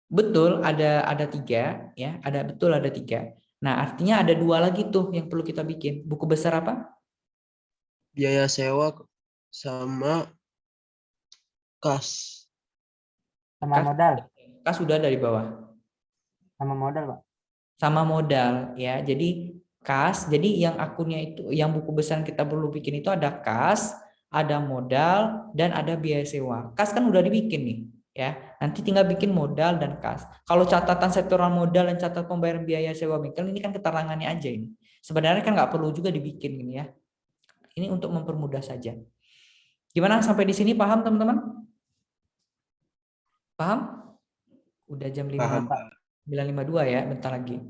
A: Betul, ada 3 ya, ada 3. Nah, artinya ada 2 lagi tuh yang perlu kita bikin. Buku besar apa?
F: Biaya sewa sama kas.
E: Sama modal.
A: Kas sudah dari bawah.
E: Sama modal, Pak.
A: Sama modal ya. Jadi kas, jadi yang akunnya itu, yang buku besar yang kita perlu bikin itu ada kas, ada modal, dan ada biaya sewa. Kas kan udah dibikin nih ya. Nanti tinggal bikin modal dan kas. Kalau catatan sektoral modal dan catatan pembayaran biaya sewa bengkel ini kan keterangannya aja ini. Sebenarnya kan nggak perlu juga dibikin ini ya. Ini untuk mempermudah saja. Gimana sampai di sini paham teman-teman? Paham? Udah jam 9.52 ya, bentar lagi.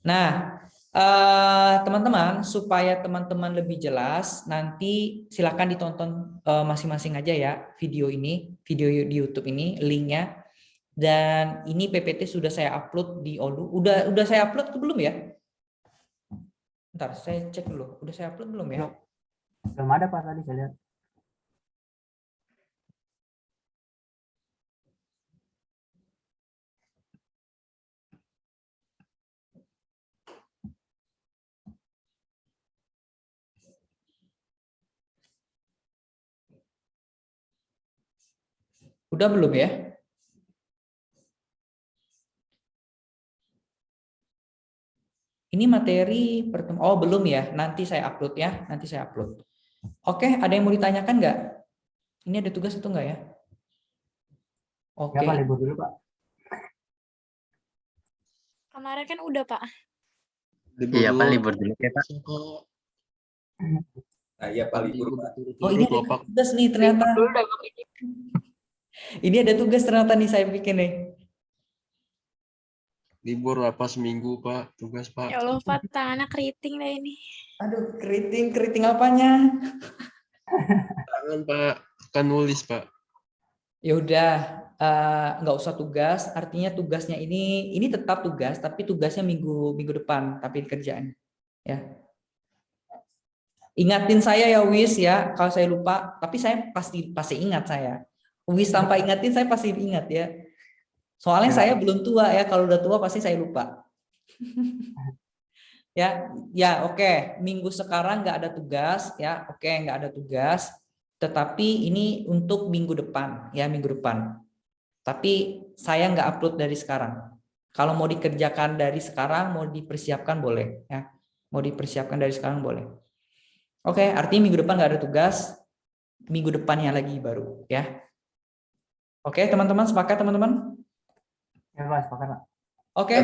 A: Nah, teman-teman, supaya teman-teman lebih jelas, nanti silakan ditonton masing-masing aja ya video ini, video di YouTube ini, linknya. Dan ini PPT sudah saya upload di Olu. Udah saya upload ke belum ya? Bentar, saya cek dulu. Udah saya upload belum ya?
E: Belum ada Pak tadi saya lihat.
A: Udah belum ya? Ini materi pertemuan. Oh, belum ya. Nanti saya upload ya. Nanti saya upload. Oke, ada yang mau ditanyakan nggak? Ini ada tugas atau enggak ya? Oke.
E: Ya Pak, libur dulu Pak.
L: Kemarin kan udah, Pak.
B: Iya Pak, libur dulu ya Pak.
N: Nah, iya Pak, libur Pak.
A: Oh, ini ada tugas nih ternyata. Ini ada tugas ternyata nih saya bikin nih.
F: Libur apa seminggu Pak, tugas Pak.
L: Ya Allah, Pak, tangannya keriting deh ini.
A: Aduh, keriting apanya?
F: Tangan Pak, kan nulis Pak.
A: Ya udah, nggak usah tugas. Artinya tugasnya ini tetap tugas, tapi tugasnya minggu depan, tapi kerjaan. Ya. Ingatin saya ya Wis ya, kalau saya lupa. Tapi saya pasti ingat saya. Wis tanpa ingatin saya pasti ingat ya. Soalnya saya belum tua ya. Kalau udah tua pasti saya lupa. Ya oke. Minggu sekarang nggak ada tugas ya. Oke, nggak ada tugas. Tetapi ini untuk minggu depan ya, minggu depan. Tapi saya nggak upload dari sekarang. Kalau mau dikerjakan dari sekarang, mau dipersiapkan boleh ya. Mau dipersiapkan dari sekarang boleh. Oke, artinya minggu depan nggak ada tugas. Minggu depannya lagi baru ya. Oke, teman-teman sepakat teman-teman?
E: Ya Pak, sepakat Pak.
A: Oke.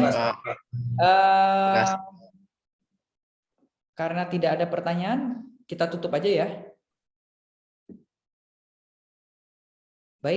A: Karena tidak ada pertanyaan, kita tutup aja ya.